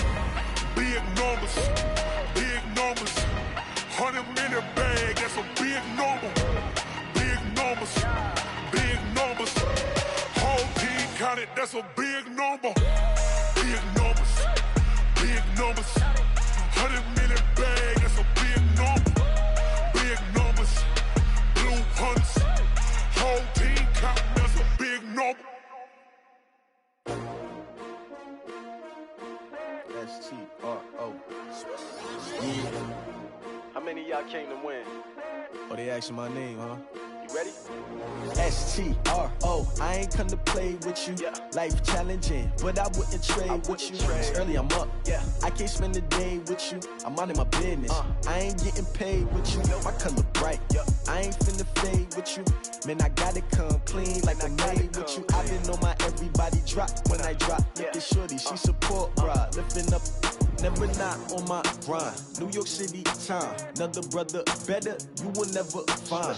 Big numbers, 100-minute bag, that's a big number. Big numbers, whole team counted, that's a big number. Big numbers, 100-minute bag, that's a big number. S-T-R-O. Yeah. How many of y'all came to win? Oh, they asking my name, huh? You ready? S-T-R-O. I ain't come to play with you. Yeah. Life challenging, but I wouldn't trade with you. It's early, I'm up. Yeah. I can't spend the day with you. I'm out in my business. I ain't getting paid with you. My color bright. I ain't finna fade with you. Man, I gotta come clean like I made with you. I been on my everybody drop when I drop. Look at shorty, she support ride. Lifting up, never not on my grind. New York City time, another brother better you will never find.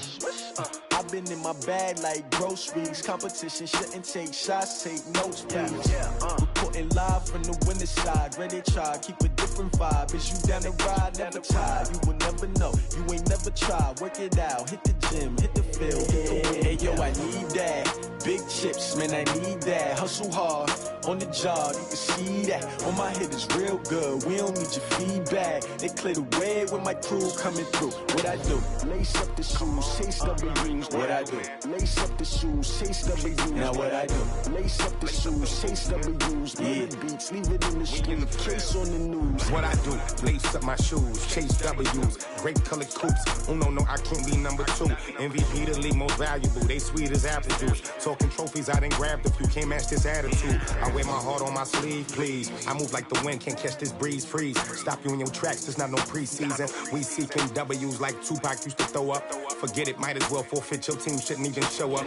I've been in my bag like groceries. Competition shouldn't take shots, take notes, please. Reporting live from the winter side. Ready to try, keep a different vibe. Is you down the ride, never tired. You will never know, you ain't never tried. Work it out, hit the gym, hit the field, hit the wheel. Hey yo, I need that. Big chips, man, I need that. Hustle hard, on the job, you can see that. On my head is real good, we don't need your feedback. They clear the way with my crew coming through. What I do? Lace up the shoes, chase W's. What I do? Lace up the shoes, chase W's. Now what I do? Lace up the shoes, chase W's. Yeah. Beats, leave it in the street, case on the news. What I do? Lace up my shoes, chase W's. Grape colored coops. Oh no, I can't be number 2. MVP the league most valuable. They sweet as apple juice. Talking trophies, I done grabbed a few. Can't match this attitude. I wear my heart on my sleeve, please. I move like the wind, can't catch this breeze, freeze. Stop you in your tracks, there's not no preseason. We seeking W's like Tupac used to throw up. Forget it, might as well forfeit. Your team shouldn't even show up.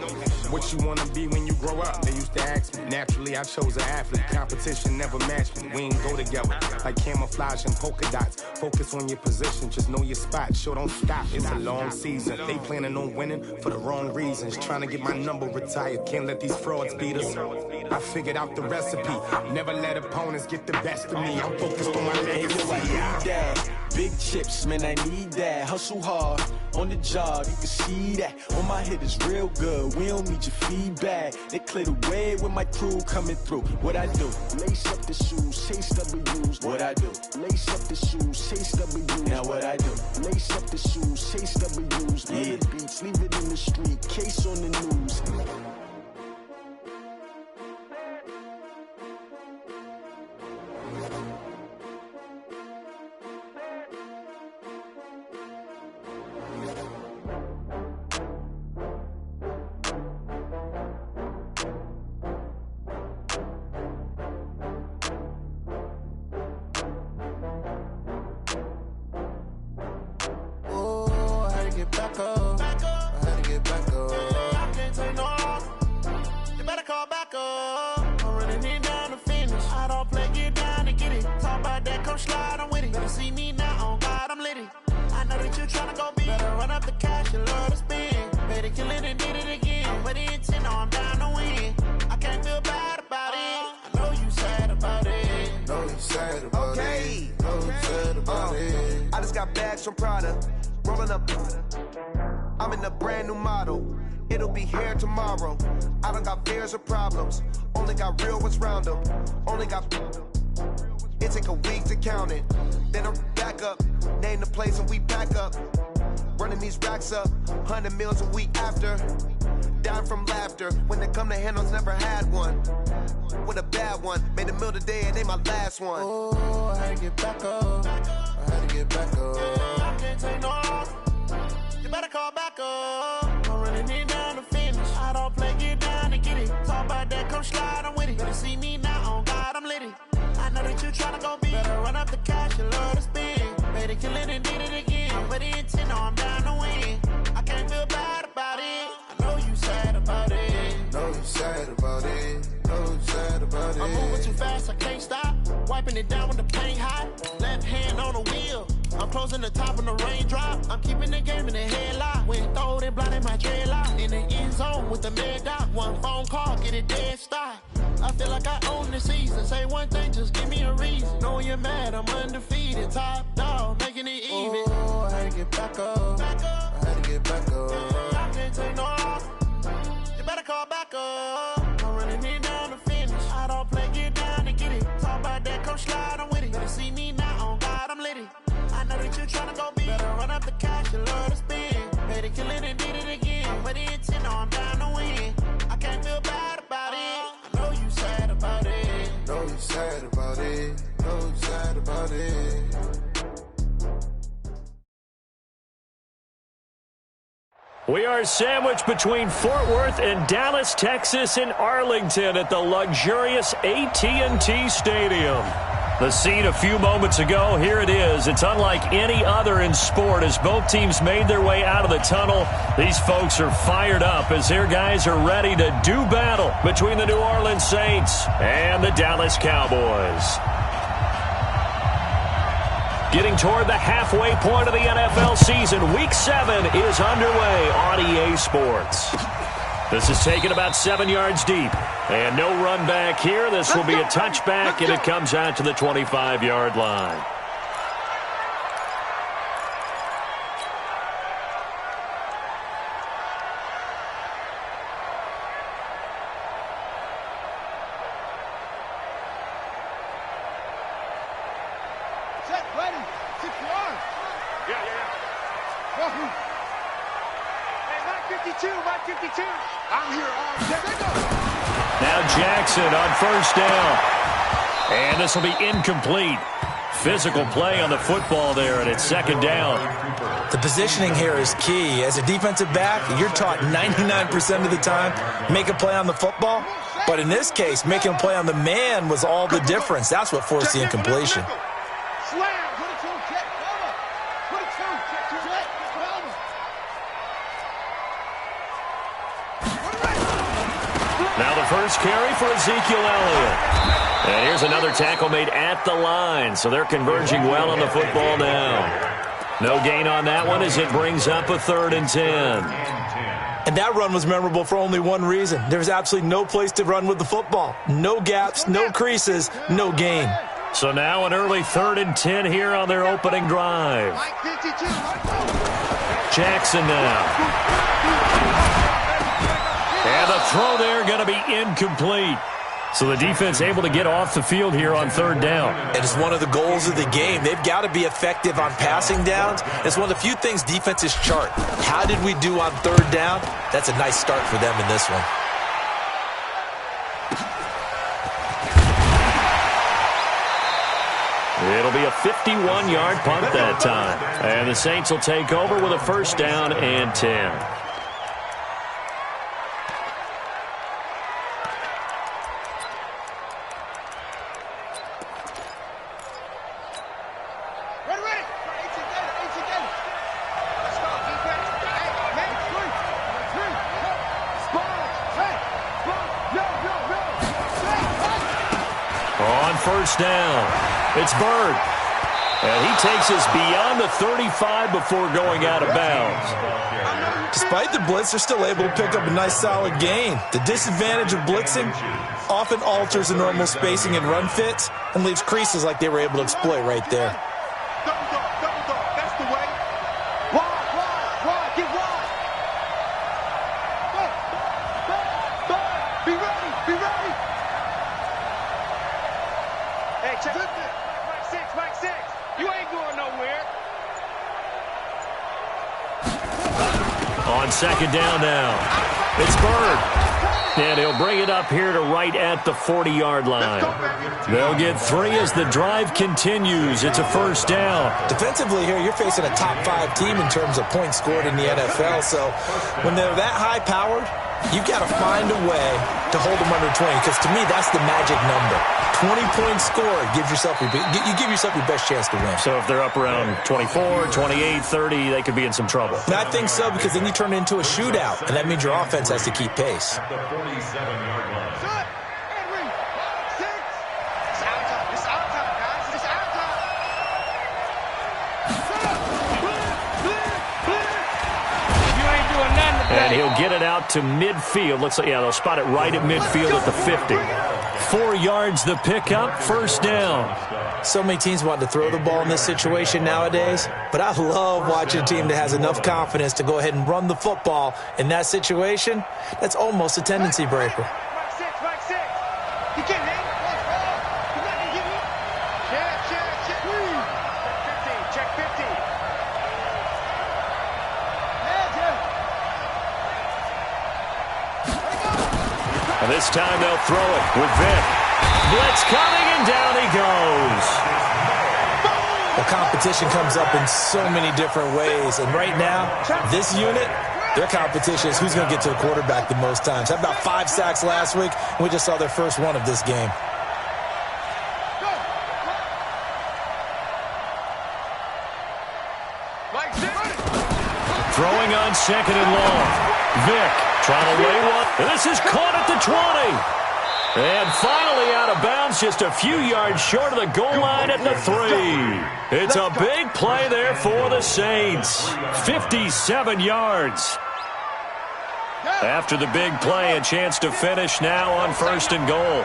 What you wanna be when you grow up? They used to ask me. Naturally, I chose an athlete. Competition never matched me. We ain't go together like camouflage and polka dots. Focus on your position, just know your spot. Sure, don't stop. It's a long season. They planning on winning for the wrong reasons. Trying to get my number retired. Can't let these frauds beat us. I figured out the recipe. Never let opponents get the best of me. I'm focused on my legacy. I need that. Big chips, man, I need that. Hustle hard, on the job, you can see that. On my head is real good, we don't need your feedback. They clear the way with my crew coming through. What I do? Lace up the shoes, chase W's. What I do? Lace up the shoes, chase W's. Now what I do? Lace up the shoes, chase W's. Yeah. Beats, leave it in the street, case on the news. From Prada, rolling up. I'm in a brand new model. It'll be here tomorrow. I don't got fears or problems. Only got real ones round them. Only got. It take a week to count it. Then I back up. Name the place and we back up. Running these racks up. 100 meals a week after. Dying from laughter. When they come to handles, never had one. With a bad one. Made a meal today and they my last one. Oh, I had to get back up. I had to get back up. I can't take no loss. You better call back up. I'm running it down to finish. I don't play, get down and get it. Talk about that, come slide, I'm with it. Better see me now, on God, I'm litty. I know that you tryna go big. Better run up the cash, you love to spend. Made it, kill it, and did it again. I'm with the intent, no, I'm down to win. I can't feel bad about it. I know you sad about it. Know you sad about it. Know you sad about it. I'm moving too fast, I can't stop. Wiping it down when the paint hot. Left hand on the wheel. I'm closing the top on the raindrop. I'm keeping the game in the headlock. When throwed and blinded my dreadlock. In the end zone with the mad dot. One phone call, get it dead stop. I feel like I own the season. Say one thing, just give me a reason. Knowing you're mad, I'm undefeated. Top dog, making it even. Oh, I had to get back up. I had to get back up. I can't take no loss. You better call back up. I'm running it down to finish. I don't play, get down and get it. Talk about that, come slide, I'm with it. Better see me now, on God, I'm litty. I know that you tryna go big. Better run up the cash, you love to spend. Made it, kill it, and did it again. But the intent, no, I'm down to win. I can't feel bad about it. I know you sad about it. Know you sad about it. Know you sad about it. We are sandwiched between Fort Worth and Dallas, Texas in Arlington at the luxurious AT&T Stadium. The scene a few moments ago, here it is. It's unlike any other in sport as both teams made their way out of the tunnel. These folks are fired up as their guys are ready to do battle between the New Orleans Saints and the Dallas Cowboys. Getting toward the halfway point of the NFL season, Week 7 is underway on EA Sports. This is taken about 7 yards deep. And no run back here. This will be a touchback, and it comes out to the 25-yard line. Now Jackson on first down. And this will be incomplete. Physical play on the football there, and it's second down. The positioning here is key. As a defensive back, you're taught 99% of the time, make a play on the football. But in this case, making a play on the man was all the difference. That's what forced the incompletion. Now the first carry for Ezekiel Elliott. And here's another tackle made at the line, so they're converging well on the football now. No gain on that one as it brings up a 3rd and 10. And that run was memorable for only one reason. There was absolutely no place to run with the football. No gaps, no creases, no gain. So now an early 3rd and 10 here on their opening drive. Jackson now. And the throw there going to be incomplete. So the defense able to get off the field here on 3rd down. It is one of the goals of the game. They've got to be effective on passing downs. It's one of the few things defenses chart. How did we do on 3rd down? That's a nice start for them in this one. It'll be a 51-yard punt that time. And the Saints will take over with a 1st down and 10. First down. It's Bird. And he takes us beyond the 35 before going out of bounds. Despite the blitz, they're still able to pick up a nice solid gain. The disadvantage of blitzing often alters the normal spacing and run fits and leaves creases like they were able to exploit right there. That's the way. Wide, get wide. Be ready. Hey, check it. Mike 6. You ain't going nowhere. On 2nd down now. It's Bird. And he'll bring it up here to right at the 40-yard line. They'll get 3 as the drive continues. It's a 1st down. Defensively here, you're facing a top 5 team in terms of points scored in the NFL. So when they're that high-powered, you've got to find a way to hold them under 20. Because to me, that's the magic number. 20-point score, you give yourself your best chance to win. So if they're up around 24, 28, 30, they could be in some trouble. And I think so, because then you turn it into a shootout, and that means your offense has to keep pace. At the 47-yard line. And he'll get it out to midfield. Looks like, they'll spot it right at midfield at the 50. 4 yards the pickup, 1st down. So many teams want to throw the ball in this situation nowadays, but I love watching a team that has enough confidence to go ahead and run the football in that situation. That's almost a tendency breaker. Mike 6. You can't hang it. You got to give me. Check. 15. Check 15. And this time they'll throw it with Vick. Blitz coming, and down he goes. competition comes up in so many different ways. And right now, this unit, their competition is who's going to get to the quarterback the most times. Had about 5 sacks last week, and we just saw their first one of this game. Throwing on second and long. Vick trying to lay one. This is caught at the 20. And finally out of bounds, just a few yards short of the goal line at the 3. It's a big play there for the Saints. 57 yards. After the big play, a chance to finish now on 1st and goal.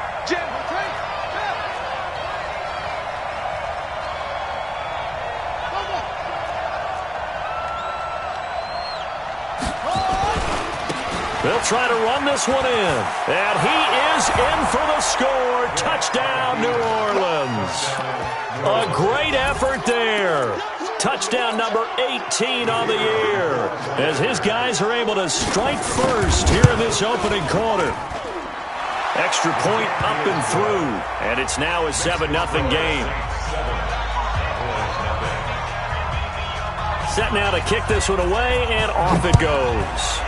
They'll try to run this one in. And he is in for the score. Touchdown, New Orleans. A great effort there. Touchdown number 18 on the year, as his guys are able to strike first here in this opening quarter. Extra point up and through, and it's now a 7-0 game. Set now to kick this one away, and off it goes.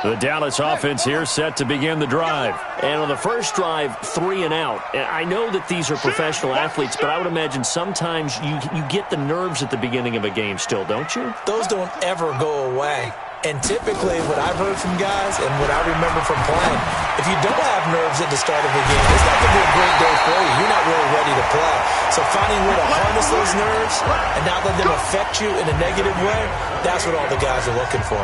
The Dallas offense here set to begin the drive. And on the first drive, 3 and out. And I know that these are professional athletes, but I would imagine sometimes you get the nerves at the beginning of a game still, don't you? Those don't ever go away. And typically what I've heard from guys and what I remember from playing, if you don't have nerves at the start of a game, it's not going to be a great day for you. You're not really ready to play. So finding a way to harness those nerves and not let them affect you in a negative way, that's what all the guys are looking for.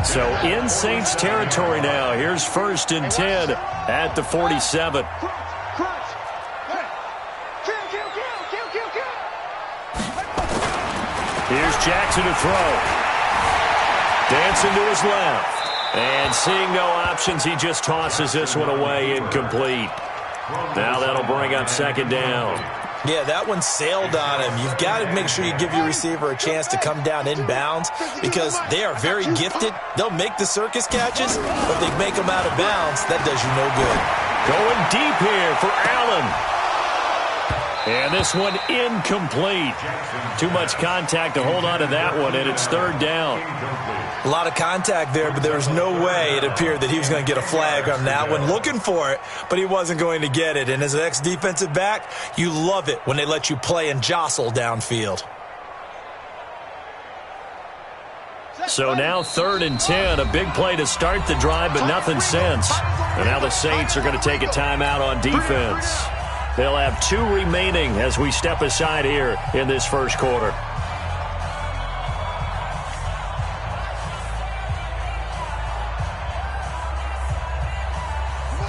So in Saints territory now. Here's 1st and 10 at the 47. Here's Jackson to throw. Dancing to his left. And seeing no options, he just tosses this one away incomplete. Now that'll bring up 2nd down. Yeah, that one sailed on him. You've got to make sure you give your receiver a chance to come down inbounds because they are very gifted. They'll make the circus catches, but if they make them out of bounds, that does you no good. Going deep here for Allen. And this one incomplete. Too much contact to hold on to that one, and it's 3rd down. A lot of contact there, but there was no way it appeared that he was going to get a flag on that one. Looking for it, but he wasn't going to get it. And as an ex-defensive back, you love it when they let you play and jostle downfield. So now 3rd and 10, a big play to start the drive, but nothing since. And now the Saints are going to take a timeout on defense. They'll have 2 remaining as we step aside here in this first quarter.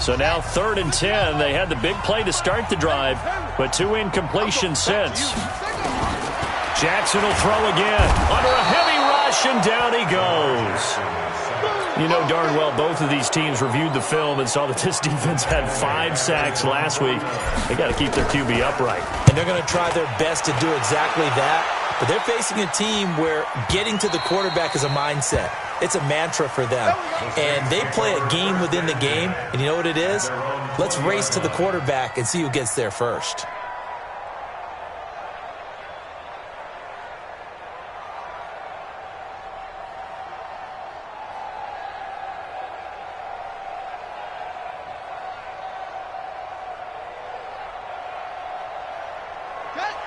So now 3rd and 10. They had the big play to start the drive, but 2 incompletions since. Jackson will throw again. Under a heavy rush, and down he goes. You know darn well both of these teams reviewed the film and saw that this defense had 5 sacks last week. They got to keep their QB upright. And they're going to try their best to do exactly that. But they're facing a team where getting to the quarterback is a mindset. It's a mantra for them. And they play a game within the game. And you know what it is? Let's race to the quarterback and see who gets there first.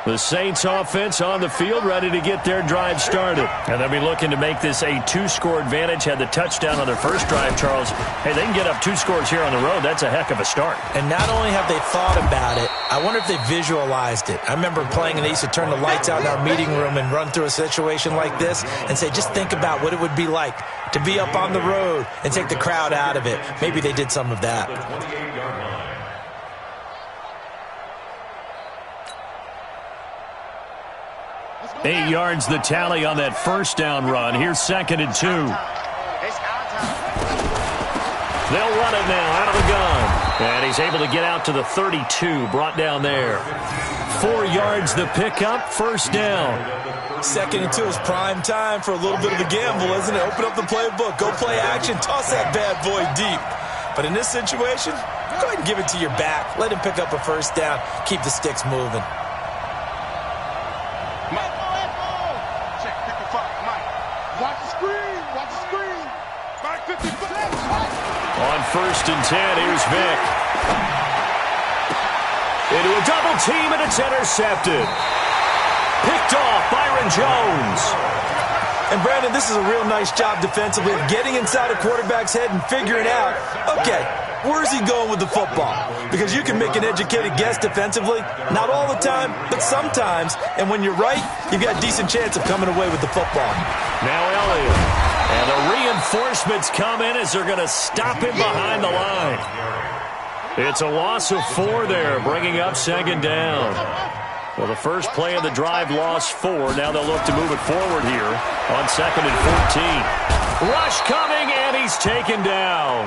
The Saints offense on the field, ready to get their drive started. And they'll be looking to make this a 2-score advantage. Had the touchdown on their first drive, Charles. Hey, they can get up 2 scores here on the road. That's a heck of a start. And not only have they thought about it, I wonder if they visualized it. I remember playing and they used to turn the lights out in our meeting room and run through a situation like this and say, just think about what it would be like to be up on the road and take the crowd out of it. Maybe they did some of that. 8 yards the tally on that first down run. Here's 2nd and 2. They'll run it now out of the gun. And he's able to get out to the 32, brought down there. 4 yards the pickup, first down. 2nd and 2 is prime time for a little bit of a gamble, isn't it? Open up the playbook, go play action, toss that bad boy deep. But in this situation, go ahead and give it to your back. Let him pick up a first down. Keep the sticks moving. Check 55, Mike. Watch the screen. Watch the screen. Mike 55. On 1st and 10, here's Vic. Into a double team, and it's intercepted. Picked off Byron Jones. And, Brandon, this is a real nice job defensively of getting inside a quarterback's head and figuring out, okay, where's he going with the football? Because you can make an educated guess defensively. Not all the time, but sometimes. And when you're right, you've got a decent chance of coming away with the football. Now Elliott. And the reinforcements come in as they're going to stop him behind the line. It's a loss of 4 there, bringing up 2nd down. Well, the first play of the drive lost 4. Now they'll look to move it forward here on 2nd and 14. Rush coming, and he's taken down.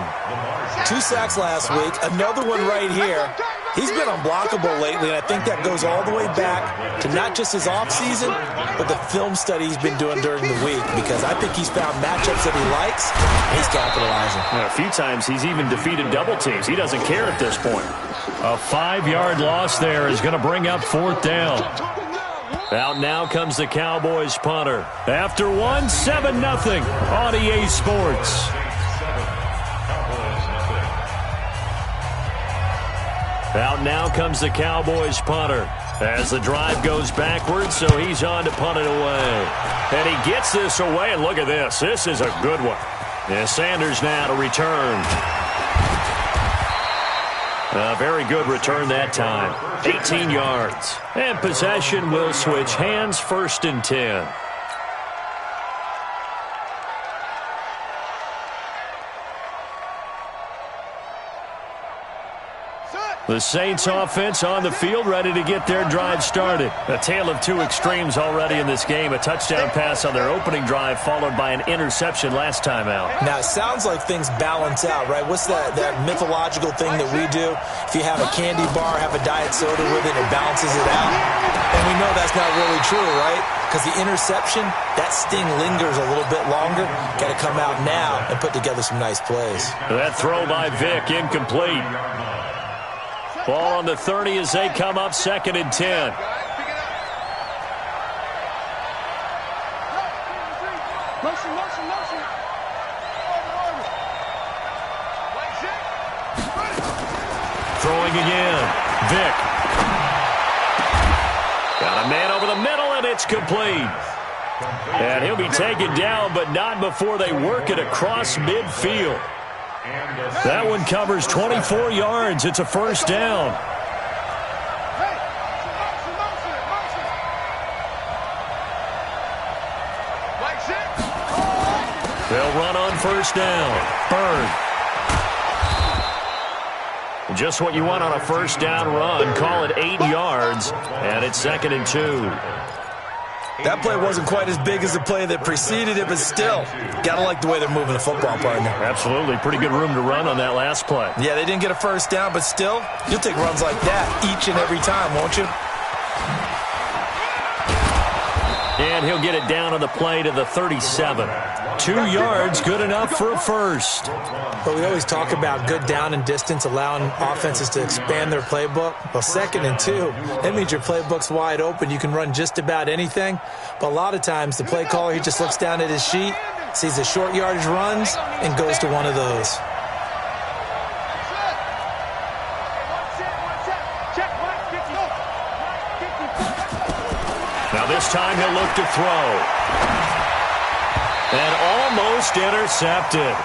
2 sacks last week, another one right here. He's been unblockable lately, and I think that goes all the way back to not just his offseason, but the film study he's been doing during the week, because I think he's found matchups that he likes, and he's capitalizing. A few times he's even defeated double teams. He doesn't care at this point. A 5-yard loss there is going to bring up 4th down. Out now comes the Cowboys punter. After 1, 7-0 on EA Sports. Out now comes the Cowboys punter as the drive goes backwards, so he's on to punt it away. And he gets this away, and look at this. This is a good one. And Sanders now to return. A very good return that time. 18 yards. And possession will switch hands, 1st and 10. The Saints offense on the field, ready to get their drive started. A tale of 2 extremes already in this game. A touchdown pass on their opening drive, followed by an interception last time out. Now, it sounds like things balance out, right? What's that mythological thing that we do? If you have a candy bar, have a diet soda with it, it balances it out. And we know that's not really true, right? Because the interception, that sting lingers a little bit longer. Got to come out now and put together some nice plays. That throw by Vic, incomplete. Ball on the 30 as they come up 2nd and 10. Throwing again. Vic. Got a man over the middle, and it's complete. And he'll be taken down, but not before they work it across midfield. That one covers 24 yards. It's a 1st down. They'll run on 1st down. Bird. Just what you want on a 1st down run. Call it 8 yards, and it's 2nd and 2. That play wasn't quite as big as the play that preceded it, but still, got to like the way they're moving the football, partner. Absolutely. Pretty good room to run on that last play. Yeah, they didn't get a 1st down, but still, you'll take runs like that each and every time, won't you? And he'll get it down on the play to the 37. 2 yards, good enough for a 1st. But we always talk about good down and distance, allowing offenses to expand their playbook. Well, 2nd and 2, that means your playbook's wide open. You can run just about anything. But a lot of times, the play caller, he just looks down at his sheet, sees the short yardage runs, and goes to one of those. Now this time he'll look to throw. And almost intercepted.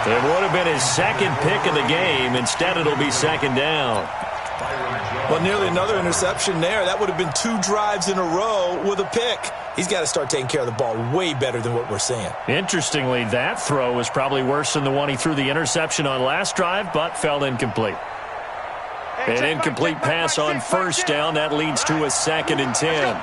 It would have been his 2nd pick of the game. Instead, it'll be 2nd down. Well, nearly another interception there. That would have been 2 drives in a row with a pick. He's got to start taking care of the ball way better than what we're seeing. Interestingly, that throw was probably worse than the one he threw the interception on last drive, but fell incomplete. An incomplete pass on 1st down. That leads to a 2nd and 10.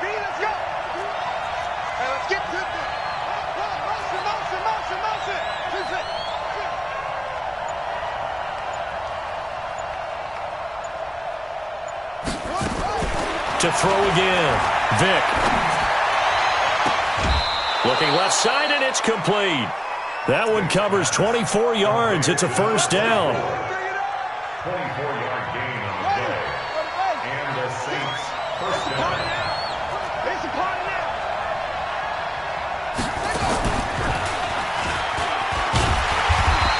To throw again. Vick. Looking left side, and it's complete. That one covers 24 yards. It's a first down. 24-yard gain on the play. And the Saints first down.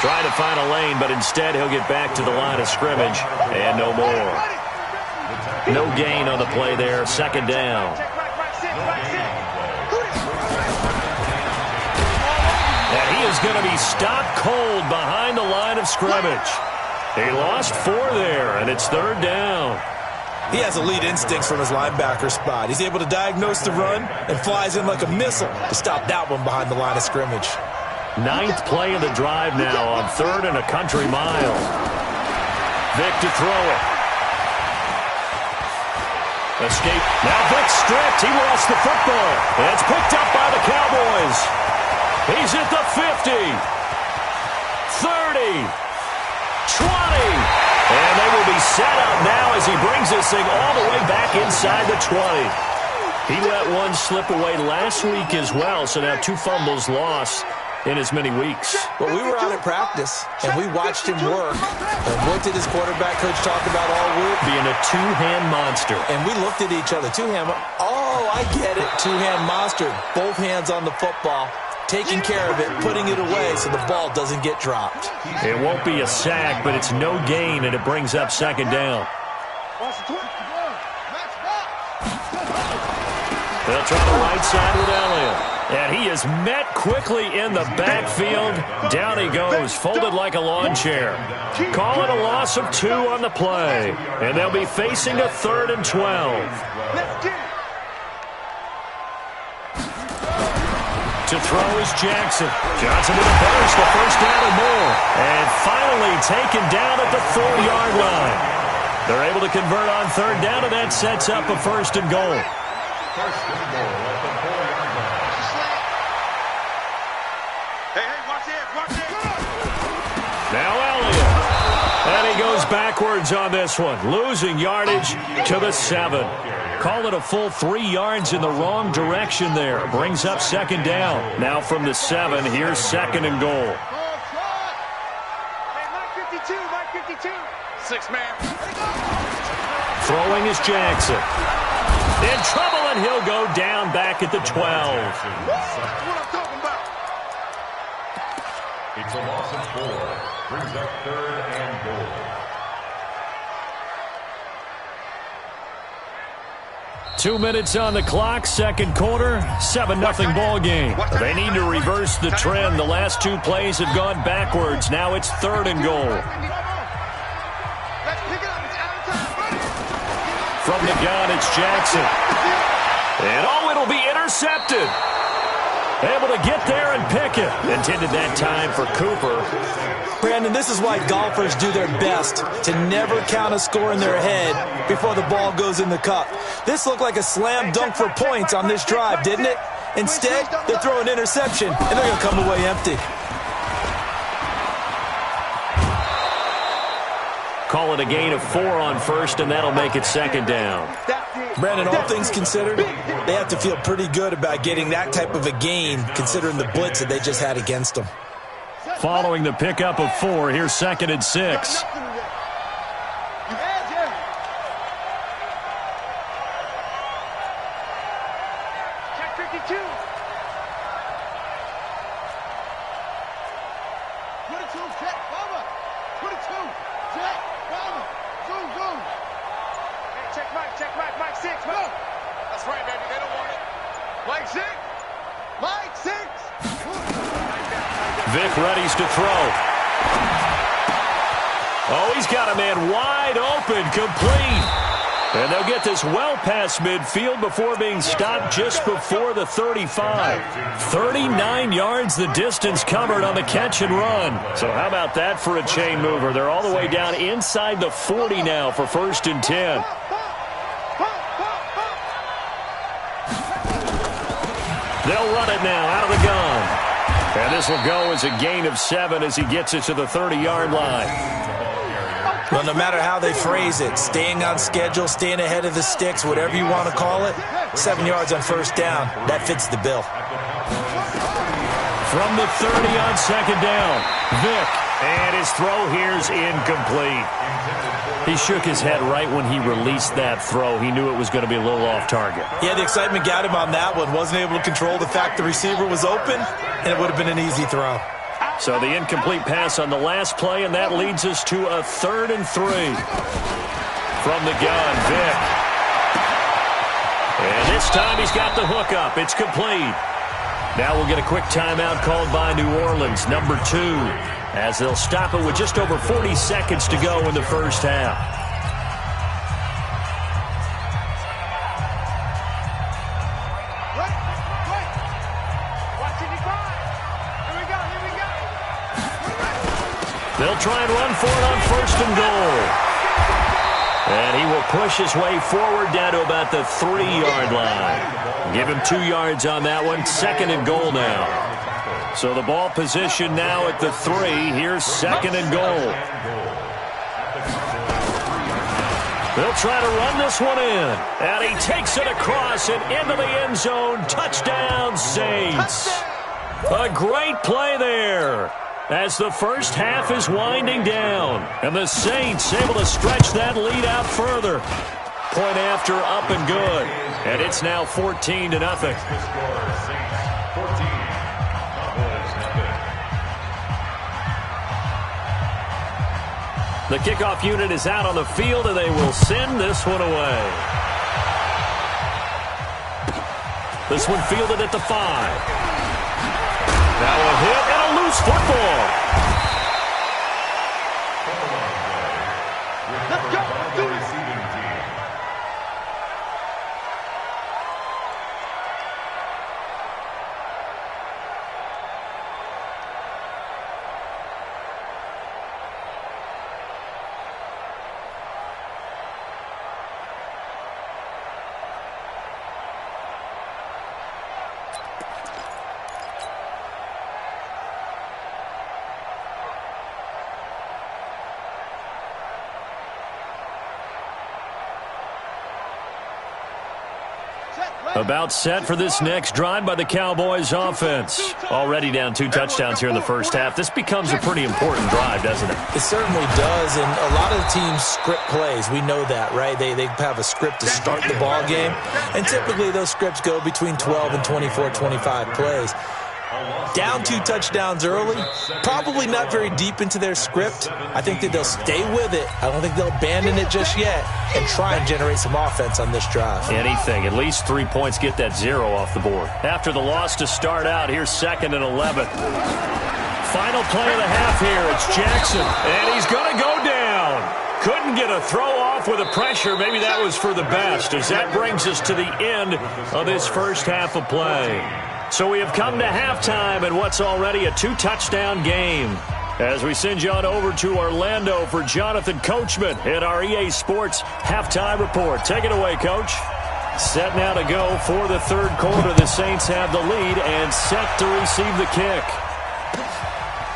Trying to find a lane, but instead he'll get back to the line of scrimmage. And no more. No gain on the play there. Second down. And he is going to be stopped cold behind the line of scrimmage. He lost 4 there, and it's third down. He has elite instincts from his linebacker spot. He's able to diagnose the run and flies in like a missile to stop that one behind the line of scrimmage. 9th play of the drive now on 3rd and a country mile. Vick to throw it. Escape. Now Vick stripped. He lost the football. And it's picked up by the Cowboys. He's at the 50. 30. 20. And they will be set up now as he brings this thing all the way back inside the 20. He let one slip away last week as well, so now 2 fumbles lost in as many weeks. Well, we were out at practice, and we watched him work. And what did his quarterback coach talk about all week? Being a 2-hand monster. And we looked at each other. 2-hand. Oh, I get it. 2-hand monster. Both hands on the football, taking care of it, putting it away so the ball doesn't get dropped. It won't be a sack, but it's no gain, and it brings up second down. They'll try the right side with Elliott. And he is met quickly in the backfield. Down he goes, folded like a lawn chair. Call it a loss of 2 on the play. And they'll be facing a 3rd and 12. To throw is Jackson. Johnson with a burst, the first down and more. And finally taken down at the 4-yard line. They're able to convert on 3rd down, and that sets up a 1st and goal. First and goal at the 4-yard line. Now Elliott. And he goes backwards on this one, losing yardage to the 7. Call it a full 3 yards in the wrong direction there. Brings up second down. Now from the 7, here's 2nd and goal. Mike 52. 6-man. Throwing is Jackson. In trouble, and he'll go down back at the 12. That's what I'm talking about. It's a loss of 4. Brings up 3rd and goal. Two minutes on the clock, second quarter, 7-0 ball game. They need to reverse the trend. The last 2 plays have gone backwards. Now it's 3rd and goal. From the gun, it's Jackson. And it'll be intercepted. Able to get there and pick it. Intended that time for Cooper. Brandon, this is why golfers do their best to never count a score in their head before the ball goes in the cup. This looked like a slam dunk for points on this drive, didn't it? Instead, they throw an interception, and they're going to come away empty. Call it a gain of 4 on 1st, and that'll make it 2nd down. Brandon, all things considered, they have to feel pretty good about getting that type of a gain, considering the blitz that they just had against them. Following the pickup of 4, here's 2nd and 6. Vick readies to throw. Oh, he's got a man wide open, complete. And they'll get this well past midfield before being stopped just before the 35. 39 yards the distance covered on the catch and run. So how about that for a chain mover? They're all the way down inside the 40 now for 1st and 10. They'll run it now out of the gun. And this will go as a gain of 7 as he gets it to the 30-yard line. Well, no matter how they phrase it, staying on schedule, staying ahead of the sticks, whatever you want to call it, 7 yards on first down, that fits the bill. From the 30 on second down, Vick, and his throw here's incomplete. He shook his head right when he released that throw. He knew it was going to be a little off target. Yeah, the excitement got him on that one. Wasn't able to control the fact the receiver was open, and it would have been an easy throw. So the incomplete pass on the last play, and that leads us to a 3rd and 3. From the gun, Vick. And this time he's got the hook up. It's complete. Now we'll get a quick timeout called by New Orleans, number 2, as they'll stop it with just over 40 seconds to go in the first half. They'll try and run for it on 1st and goal. And he will push his way forward down to about the 3-yard line. Give him 2 yards on that one. 2nd and goal now. So the ball position now at the 3. Here's 2nd and goal. They'll try to run this one in. And he takes it across and into the end zone. Touchdown, Saints. A great play there, as the first half is winding down. And the Saints able to stretch that lead out further. Point after, up and good. And it's now 14-0. The kickoff unit is out on the field, and they will send this one away. This one fielded at the 5. Now a hit and a loose football. Let's go. Let's do it. About set for this next drive by the Cowboys offense. Already down 2 touchdowns here in the first half. This becomes a pretty important drive, doesn't it? It certainly does, and a lot of the teams script plays. We know that, right? They have a script to start the ball game, and typically those scripts go between 12 and 24, 25 plays. Down 2 touchdowns early, probably not very deep into their script. I think that they'll stay with it. I don't think they'll abandon it just yet and try and generate some offense on this drive. Anything. At least 3 points, get that 0 off the board. After the loss to start out, here's 2nd and 11. Final play of the half here. It's Jackson, and he's going to go down. Couldn't get a throw off with the pressure. Maybe that was for the best, as that brings us to the end of this first half of play. So we have come to halftime in what's already a 2-touchdown game. As we send you on over to Orlando for Jonathan Coachman in our EA Sports Halftime Report. Take it away, Coach. Set now to go for the 3rd quarter. The Saints have the lead and set to receive the kick.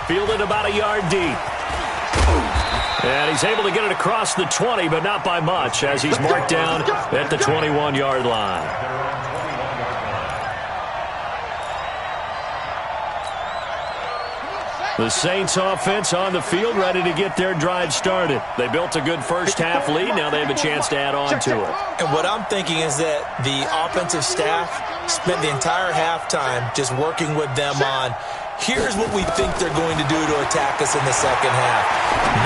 Fielded about a yard deep. And he's able to get it across the 20, but not by much, as he's marked down at the 21-yard line. The Saints offense on the field, ready to get their drive started. They built a good first half lead. Now they have a chance to add on to it. And what I'm thinking is that the offensive staff spent the entire halftime just working with them on, here's what we think they're going to do to attack us in the second half.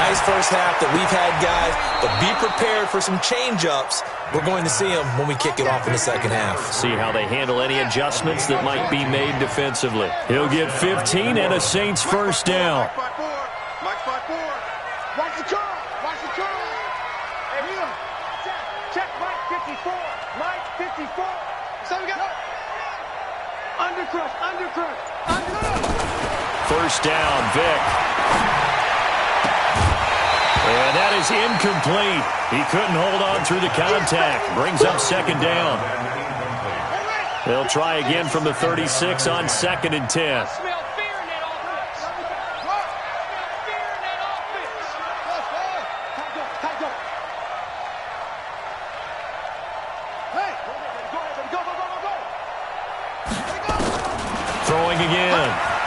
Nice first half that we've had, guys, but be prepared for some change-ups. We're going to see them when we kick it off in the second half. See how they handle any adjustments that might be made defensively. He'll get 15 and a Saints first down. Mike 5-4. Watch the curl. Watch the curl. Hey, Neil. Check Mike 54. Mike 54. So we got undercrush, undercrush, undercrush. First down, Vick. And that is incomplete. He couldn't hold on through the contact. Brings up 2nd down. They'll try again from the 36 on 2nd and 10.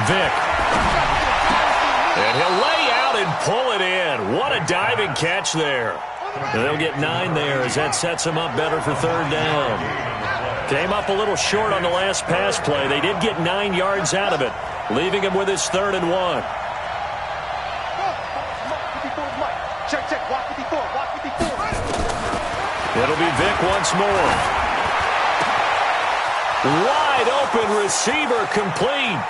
Vic. And he'll lay out and pull it in. What a diving catch there. And they'll get 9 there as that sets him up better for third down. Came up a little short on the last pass play. They did get 9 yards out of it, leaving him with his 3rd and 1. Check. Walk 54. It'll be Vic once more. Wide open receiver complete.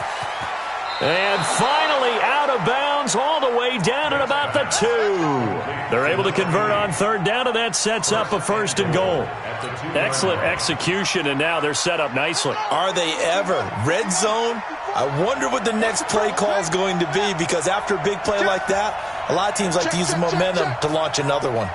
And finally out of bounds all the way down at about the 2. They're able to convert on third down, and that sets up a 1st and goal. Excellent execution, and now they're set up nicely. Are they ever? Red zone? I wonder what the next play call is going to be, because after a big play like that, a lot of teams like to use the momentum to launch another one.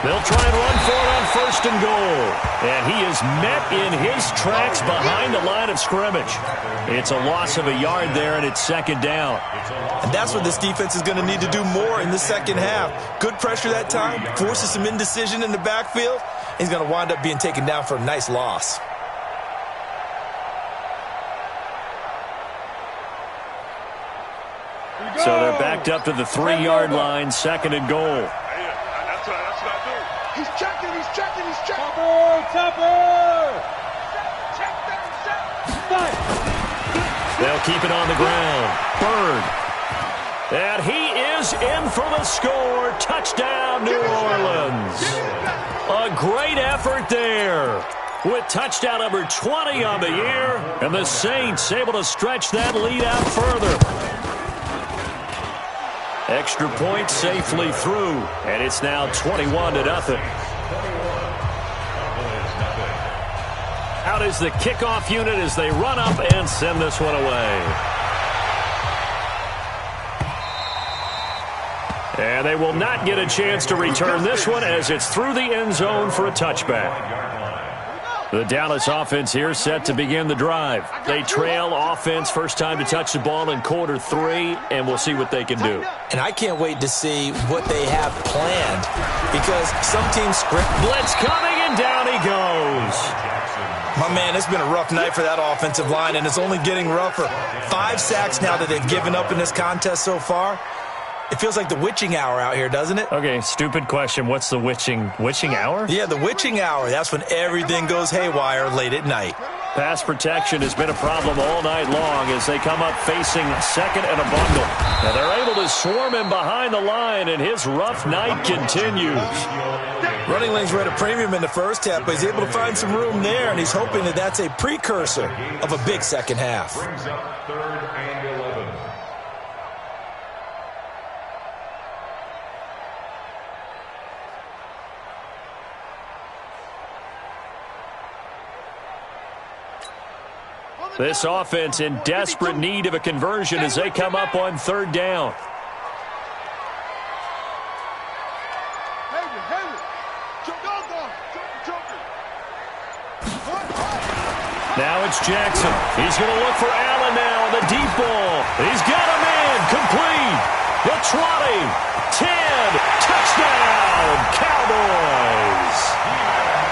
They'll try and run for it on 1st and goal. And he is met in his tracks behind the line of scrimmage. It's a loss of a yard there, and it's 2nd down. And that's what this defense is going to need to do more in the second half. Good pressure that time, forces some indecision in the backfield. He's going to wind up being taken down for a nice loss. So they're backed up to the 3-yard line, 2nd and goal. That's what I do. He's checking. Topper! They'll keep it on the ground. Bird. And he is in for the score. Touchdown, New Orleans. A great effort there, with touchdown number 20 on the year. And the Saints able to stretch that lead out further. Extra point safely through, and it's now 21-0. Out is the kickoff unit as they run up and send this one away. And they will not get a chance to return this one as it's through the end zone for a touchback. The Dallas offense here set to begin the drive. They trail offense, first time to touch the ball in quarter 3, and we'll see what they can do. And I can't wait to see what they have planned, because some teams script. Blitz coming, and down he goes. My man, it's been a rough night for that offensive line, and it's only getting rougher. 5 sacks now that they've given up in this contest so far. It feels like the witching hour out here, doesn't it? Okay, stupid question. What's the witching hour? Yeah, the witching hour. That's when everything goes haywire late at night. Pass protection has been a problem all night long as they come up facing 2nd and a bundle. Now they're able to swarm him behind the line, and his rough night continues. Running lanes were at a premium in the first half, but he's able to find some room there, and he's hoping that that's a precursor of a big second half. Brings up 3rd and 11. This offense in desperate need of a conversion as they come up on 3rd down. Now it's Jackson. He's going to look for Allen now on the deep ball. He's got him in. Complete. The 20. 10. Touchdown. Cowboys.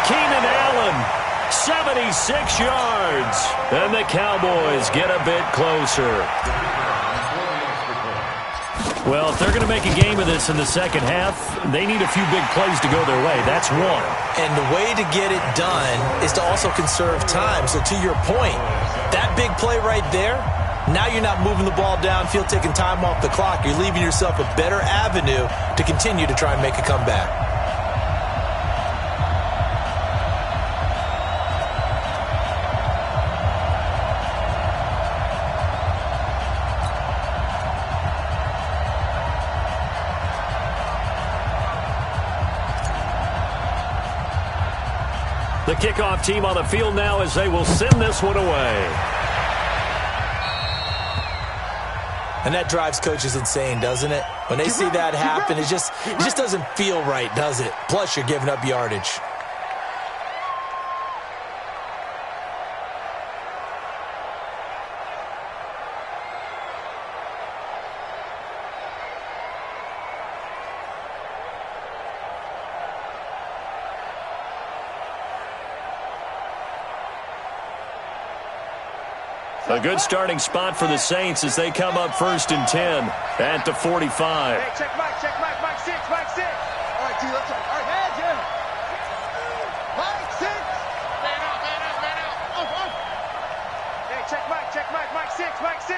Keenan Allen. 76 yards. And the Cowboys get a bit closer. Well, if they're going to make a game of this in the second half, they need a few big plays to go their way. That's one. And the way to get it done is to also conserve time. So to your point, that big play right there, now you're not moving the ball downfield, taking time off the clock. You're leaving yourself a better avenue to continue to try and make a comeback. The kickoff team on the field now as they will send this one away. And that drives coaches insane, doesn't it? When they see that happen, it just doesn't feel right, does it? Plus, you're giving up yardage. A good starting spot for the Saints as they come up 1st and 10 at the 45. Hey, check Mike, Mike 6, Mike 6. All right, T, let's go. All right, heads, yeah. Mike 6. Man out. Off. Hey, check Mike, Mike 6, Mike 6.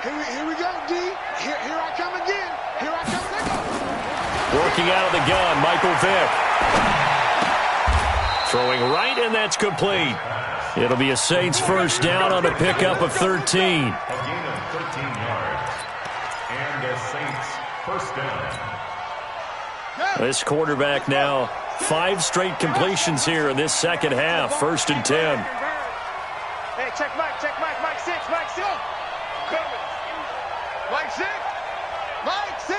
Here we go, D. Here I come again. Here I come again. Working out of the gun, Michael Vick. Throwing right, and that's complete. It'll be a Saints first down on a pickup of 13. A gain of 13 yards. And the Saints first down. This quarterback now 5 straight completions here in this second half. 1st and 10. Hey, check Mike, Mike 6, Mike 6. Mike 6. Mike 6.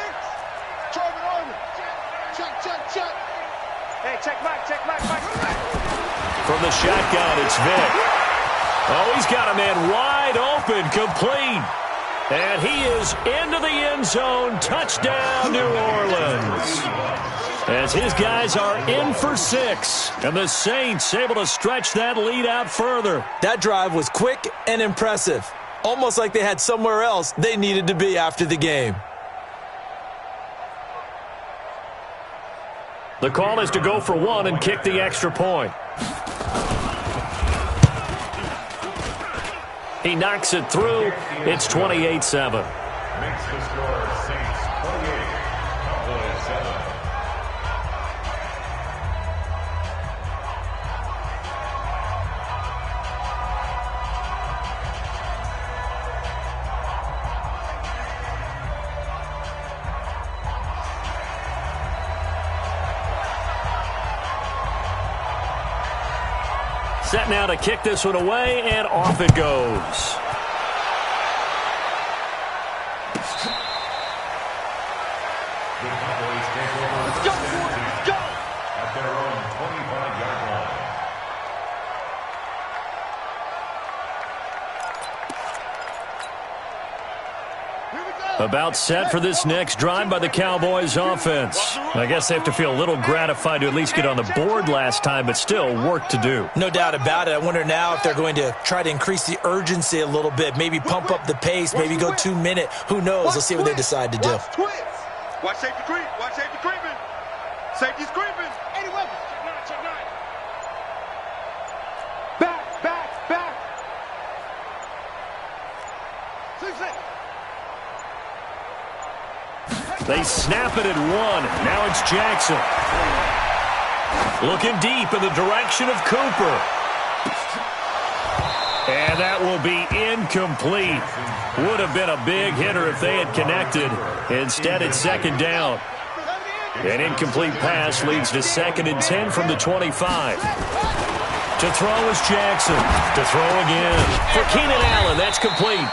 Charlie Army. Check. Hey, check Mike, Mike 6. From the shotgun, it's Vick. Oh, he's got a man wide open, complete. And he is into the end zone. Touchdown, New Orleans. As his guys are in for 6. And the Saints able to stretch that lead out further. That drive was quick and impressive. Almost like they had somewhere else they needed to be after the game. The call is to go for 1 and kick the extra point. He knocks it through. It's 28-7. Makes the score Saints 28, Cowboys 7. Set now to kick this one away, and off it goes. Let's go! At their own 25-yard line. About set for this next drive by the Cowboys offense. I guess they have to feel a little gratified to at least get on the board last time, but still work to do. No doubt about it. I wonder now if they're going to try to increase the urgency a little bit, maybe pump up the pace, maybe go 2-minute. Who knows? Let's see what they decide to do. Watch safety creep. Watch safety creeping. Safety's creeping. 80 weapons. Check 9. Back. 6. They snap it at 1. Now it's Jackson. Looking deep in the direction of Cooper. And that will be incomplete. Would have been a big hitter if they had connected. Instead, it's 2nd down. An incomplete pass leads to 2nd and 10 from the 25. To throw is Jackson. To throw again. For Keenan Allen, that's complete.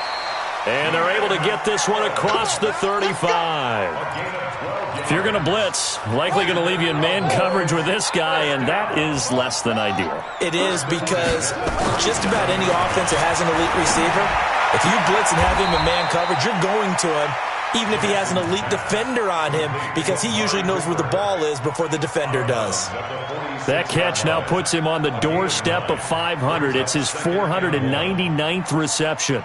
And they're able to get this one across the 35. If you're going to blitz, likely going to leave you in man coverage with this guy, and that is less than ideal. It is, because just about any offense that has an elite receiver, if you blitz and have him in man coverage, you're going to him, even if he has an elite defender on him, because he usually knows where the ball is before the defender does. That catch now puts him on the doorstep of 500. It's his 499th reception.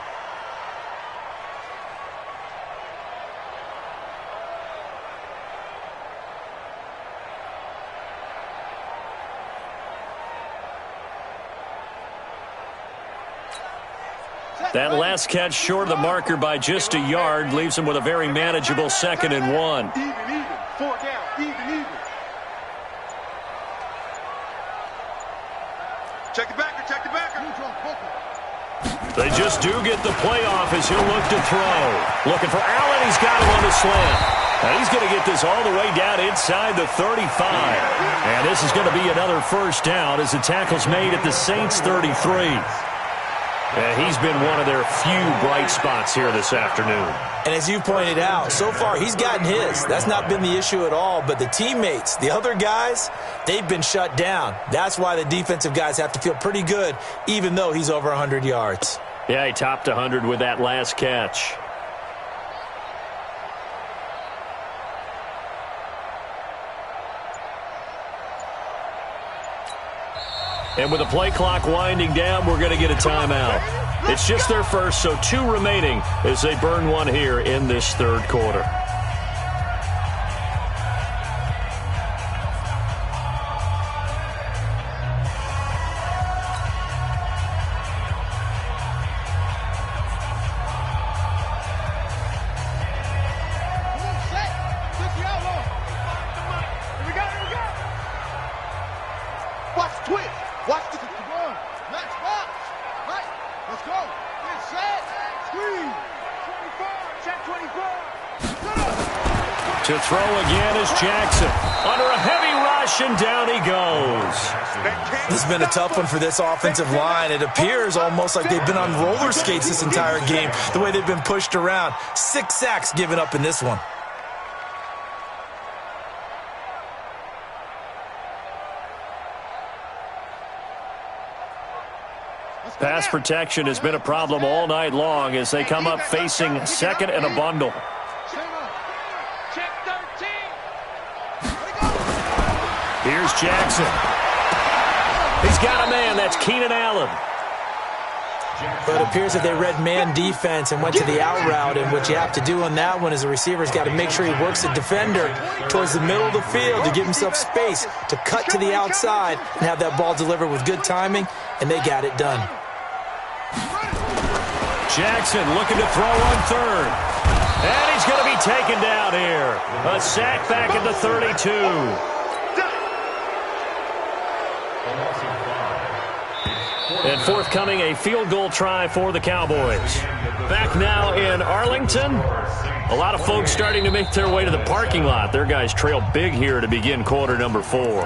That last catch short of the marker by just a yard leaves him with a very manageable 2nd and 1. Even. 4 down. Even. Check the backer. They just do get the playoff as he'll look to throw. Looking for Allen. He's got him on the slant. Now he's going to get this all the way down inside the 35. And this is going to be another first down as the tackle's made at the Saints 33. He's been one of their few bright spots here this afternoon. And as you pointed out, so far he's gotten his. That's not been the issue at all. But the teammates, the other guys, they've been shut down. That's why the defensive guys have to feel pretty good, even though he's over 100 yards. Yeah, he topped 100 with that last catch. And with the play clock winding down, we're going to get a timeout. It's just their first, so 2 remaining as they burn one here in this third quarter. To throw again is Jackson. Under a heavy rush, and down he goes. This has been a tough one for this offensive line. It appears almost like they've been on roller skates this entire game, the way they've been pushed around. 6 sacks given up in this one. Pass protection has been a problem all night long as they come up facing second and a bundle. Here's Jackson. He's got a man. That's Keenan Allen. But it appears that they read man defense and went to the out route, and what you have to do on that one is the receiver's got to make sure he works the defender towards the middle of the field to give himself space to cut to the outside and have that ball delivered with good timing, and they got it done. Jackson looking to throw on third. And he's going to be taken down here. A sack back at the 32. And forthcoming, a field goal try for the Cowboys. Back now in Arlington. A lot of folks starting to make their way to the parking lot. Their guys trail big here to begin quarter number 4.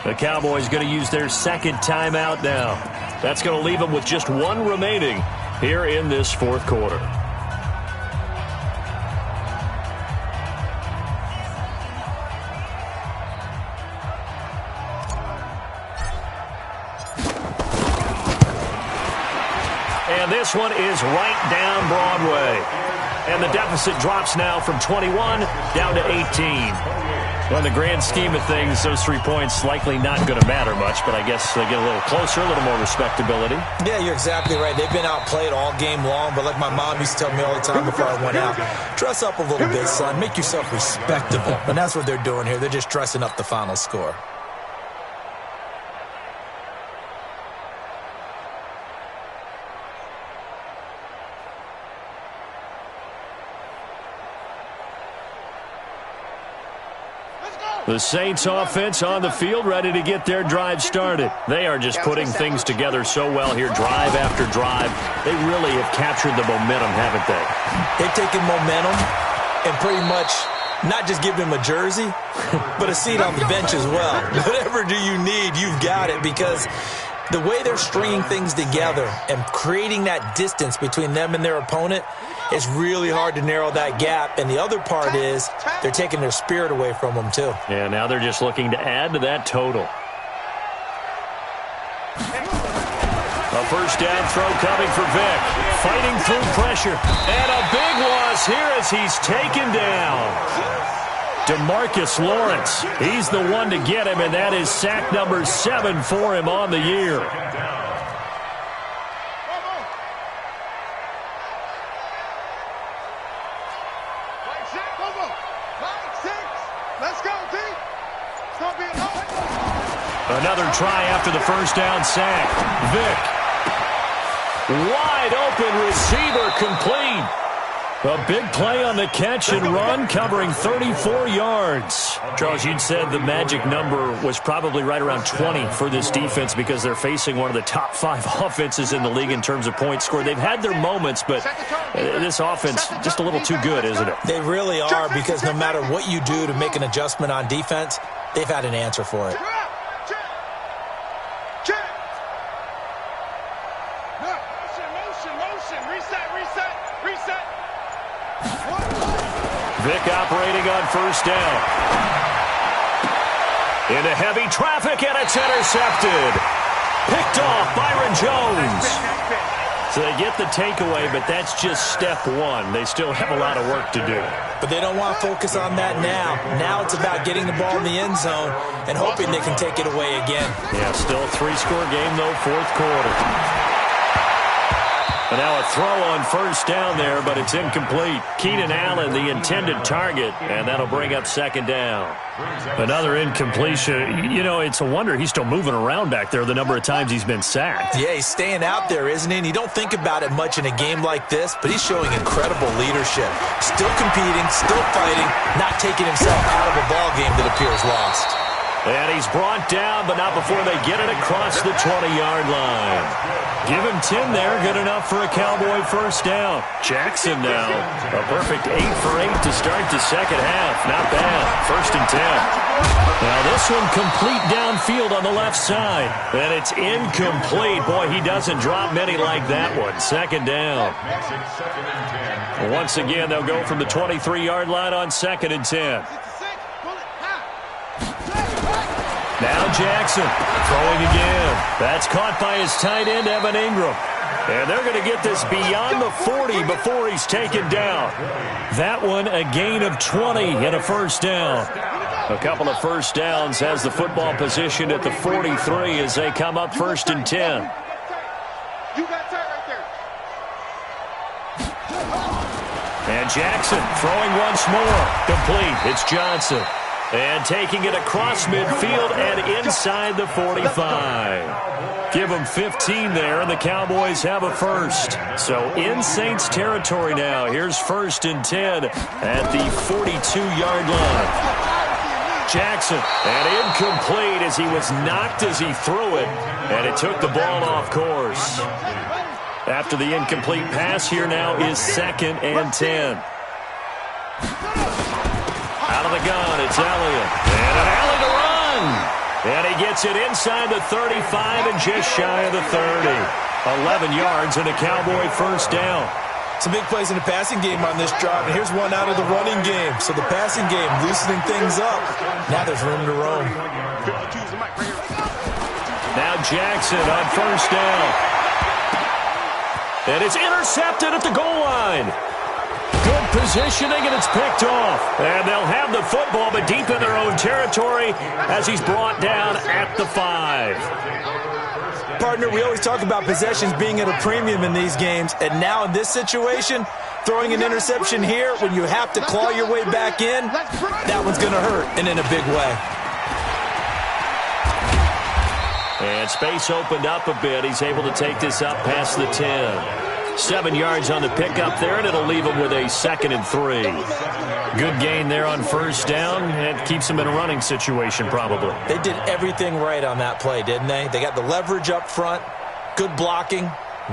The Cowboys going to use their second timeout now. That's going to leave them with just 1 remaining here in this fourth quarter. And this one is right down Broadway. And the deficit drops now from 21 down to 18. Well, in the grand scheme of things, those 3 points likely not going to matter much, but I guess they get a little closer, a little more respectability. Yeah, you're exactly right. They've been outplayed all game long, but like my mom used to tell me all the time before I went out, dress up a little bit, son. Make yourself respectable. And that's what they're doing here. They're just dressing up the final score. The Saints offense on the field, ready to get their drive started. They are just putting things together so well here, drive after drive. They really have captured the momentum, haven't they? They've taken momentum and pretty much not just give them a jersey, but a seat on the bench as well. Whatever do you need, you've got it, because the way they're stringing things together and creating that distance between them and their opponent, it's really hard to narrow that gap. And the other part is they're taking their spirit away from them, too. Yeah, now they're just looking to add to that total. A first down throw coming for Vick. Fighting through pressure. And a big loss here as he's taken down. DeMarcus Lawrence. He's the one to get him, and that is sack number 7 for him on the year. Another try after the first down sack. Vick. Wide open receiver complete. A big play on the catch and run, covering 34 yards. Charles, you'd said the magic number was probably right around 20 for this defense because they're facing one of the top 5 offenses in the league in terms of points scored. They've had their moments, but this offense just a little too good, isn't it? They really are, because no matter what you do to make an adjustment on defense, they've had an answer for it. Vick operating on first down. Into heavy traffic, and it's intercepted. Picked off Byron Jones. So they get the takeaway, but that's just step 1. They still have a lot of work to do. But they don't want to focus on that now. Now it's about getting the ball in the end zone and hoping they can take it away again. Yeah, still a 3-score game, though, fourth quarter. And now a throw on first down there, but it's incomplete. Keenan Allen, the intended target, and that'll bring up second down. Another incompletion. You know, it's a wonder he's still moving around back there the number of times he's been sacked. Yeah, he's staying out there, isn't he? And you don't think about it much in a game like this, but he's showing incredible leadership. Still competing, still fighting, not taking himself out of a ball game that appears lost. And he's brought down, but not before they get it across the 20-yard line. Give him 10 there, good enough for a Cowboy first down. Jackson now, a perfect 8 for 8 to start the second half. Not bad, 1st and 10. Now this one complete downfield on the left side. And it's incomplete. Boy, he doesn't drop many like that one. 2nd down. Once again, they'll go from the 23-yard line on 2nd and 10. Now Jackson throwing again. That's caught by his tight end, Evan Ingram. And they're going to get this beyond the 40 before he's taken down. That one a gain of 20 and a first down. A couple of first downs has the football positioned at the 43 as they come up 1st and 10. And Jackson throwing once more. Complete. It's Johnson. And taking it across midfield and inside the 45. Give them 15 there, and the Cowboys have a first. So in Saints territory now. Here's 1st and 10 at the 42-yard line. Jackson, and incomplete as he was knocked as he threw it, and it took the ball off course. After the incomplete pass, here now is 2nd and 10. Out of the gun, it's Elliott. And an alley to run. And he gets it inside the 35 and just shy of the 30. 11 yards and a Cowboy first down. Some big plays in the passing game on this drive, and here's one out of the running game. So the passing game loosening things up. Now there's room to roam. Now Jackson on first down. And it's intercepted at the goal line. Good positioning, and it's picked off. And they'll have the football, but deep in their own territory as he's brought down at the 5. Partner, we always talk about possessions being at a premium in these games, and now in this situation, throwing an interception here when you have to claw your way back in, that one's going to hurt, and in a big way. And space opened up a bit. He's able to take this up past the 10. 7 yards on the pickup there, and it'll leave him with a 2nd and 3. Good gain there on first down. It keeps him in a running situation, probably. They did everything right on that play, didn't they? They got the leverage up front, good blocking,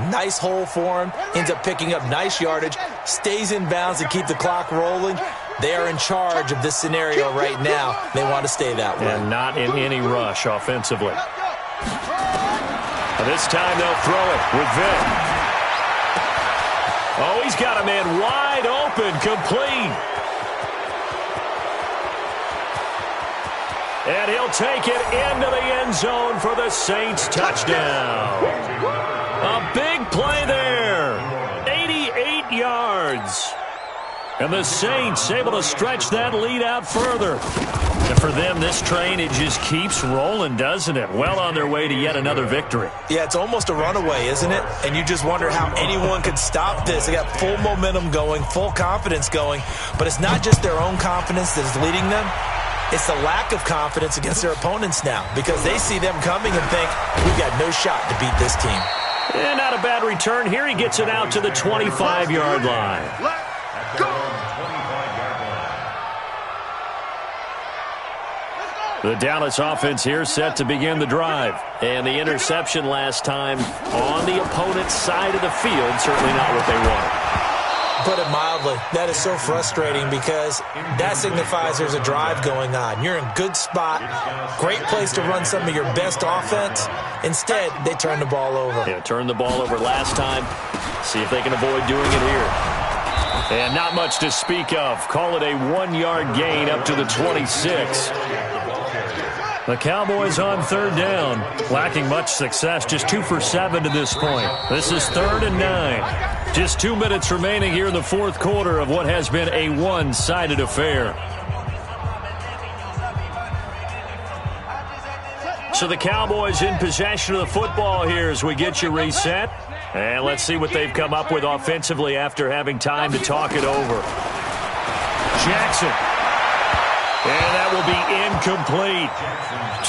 nice hole for him, ends up picking up nice yardage, stays in bounds to keep the clock rolling. They are in charge of this scenario right now. They want to stay that way. And not in any rush offensively. This time they'll throw it with Vic. Oh, he's got a man wide open, complete. And he'll take it into the end zone for the Saints touchdown. A big play there. 88 yards. And the Saints able to stretch that lead out further. And for them, this train, it just keeps rolling, doesn't it? Well on their way to yet another victory. Yeah, it's almost a runaway, isn't it? And you just wonder how anyone could stop this. They got full momentum going, full confidence going. But it's not just their own confidence that is leading them. It's the lack of confidence against their opponents now, because they see them coming and think, we've got no shot to beat this team. And not a bad return here. He gets it out to the 25-yard line. Let's go! The Dallas offense here set to begin the drive. And the interception last time on the opponent's side of the field, certainly not what they wanted. Put it mildly, that is so frustrating because that signifies there's a drive going on. You're in good spot, great place to run some of your best offense. Instead, they turn the ball over. Yeah, turned the ball over last time. See if they can avoid doing it here. And not much to speak of. Call it a 1-yard gain up to the 26. The Cowboys on third down, lacking much success, just 2 for 7 to this point. This is 3rd and 9. Just 2 minutes remaining here in the fourth quarter of what has been a one-sided affair. So the Cowboys in possession of the football here as we get you reset. And let's see what they've come up with offensively after having time to talk it over. Jackson. And that will be incomplete.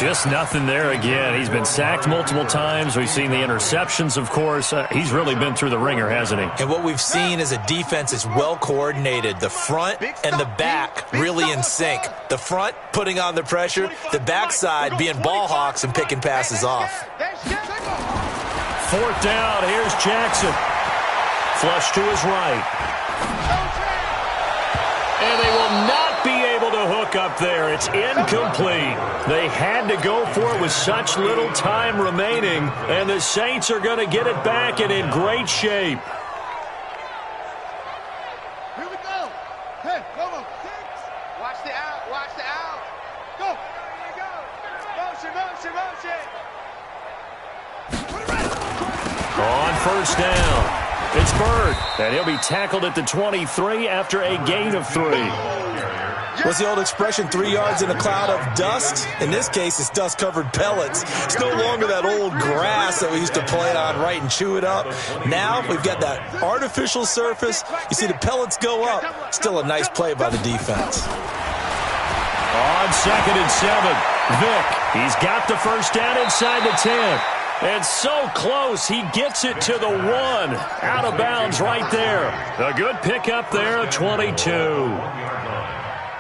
Just nothing there again. He's been sacked multiple times. We've seen the interceptions, of course. He's really been through the ringer, hasn't he? And what we've seen is a defense is well coordinated. The front and the back really in sync. The front putting on the pressure. The backside being ball hawks and picking passes off. 4th down. Here's Jackson. Flush to his right. And they will not be able to hook up there. It's incomplete. They had to go for it with such little time remaining, and the Saints are going to get it back and in great shape. Here we go. Hey, come on. 6. Watch the out. Watch the out. Go. Here we go. Motion, motion, motion. On 1st down. It's Bird, and he'll be tackled at the 23 after a gain of 3. What's the old expression, 3 yards in a cloud of dust? In this case, it's dust-covered pellets. It's no longer that old grass that we used to play on, right, and chew it up. Now we've got that artificial surface. You see the pellets go up. Still a nice play by the defense. On 2nd and 7, Vick. He's got the 1st down inside the 10. And so close, he gets it to the 1. Out of bounds right there. A good pickup there, a 22.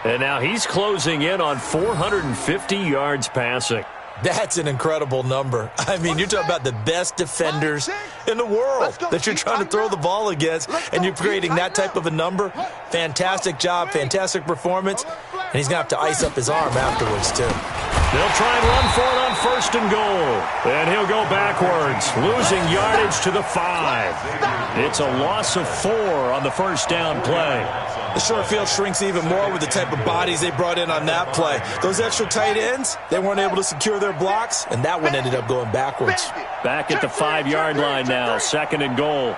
And now he's closing in on 450 yards passing. That's an incredible number. I mean, you're talking about the best defenders in the world that you're trying to throw the ball against, and you're creating that type of a number. Fantastic job, fantastic performance, and he's going to have to ice up his arm afterwards, too. They'll try and run for it on 1st and goal. And he'll go backwards, losing yardage to the 5. It's a loss of 4 on the 1st down play. The short field shrinks even more with the type of bodies they brought in on that play. Those extra tight ends, they weren't able to secure their blocks, and that one ended up going backwards. Back at the 5-yard line now, 2nd and goal.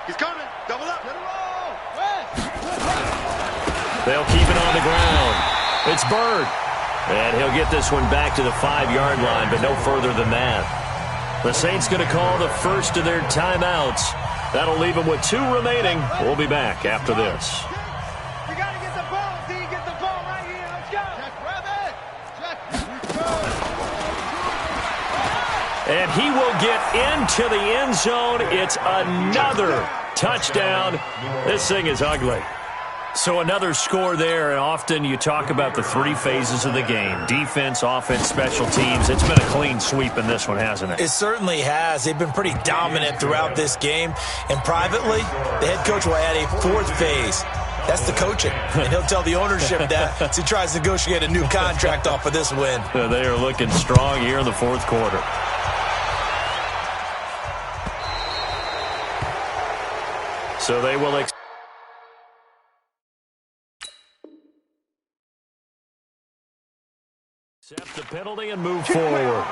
He's coming. Double up. Let it roll. They'll keep it on the ground. It's Bird. And he'll get this one back to the 5-yard line, but no further than that. The Saints going to call the first of their timeouts. That'll leave them with 2 remaining. We'll be back after this. We got to get the ball, D. Get the ball right here. Let's go. Jack, grab it. Jack. And he will get into the end zone. It's another touchdown. This thing is ugly. So another score there, and often you talk about the 3 phases of the game. Defense, offense, special teams. It's been a clean sweep in this one, hasn't it? It certainly has. They've been pretty dominant throughout this game. And privately, the head coach will add a 4th phase. That's the coaching. And he'll tell the ownership that as he tries to negotiate a new contract off of this win. They are looking strong here in the 4th quarter. So they will accept the penalty and move forward.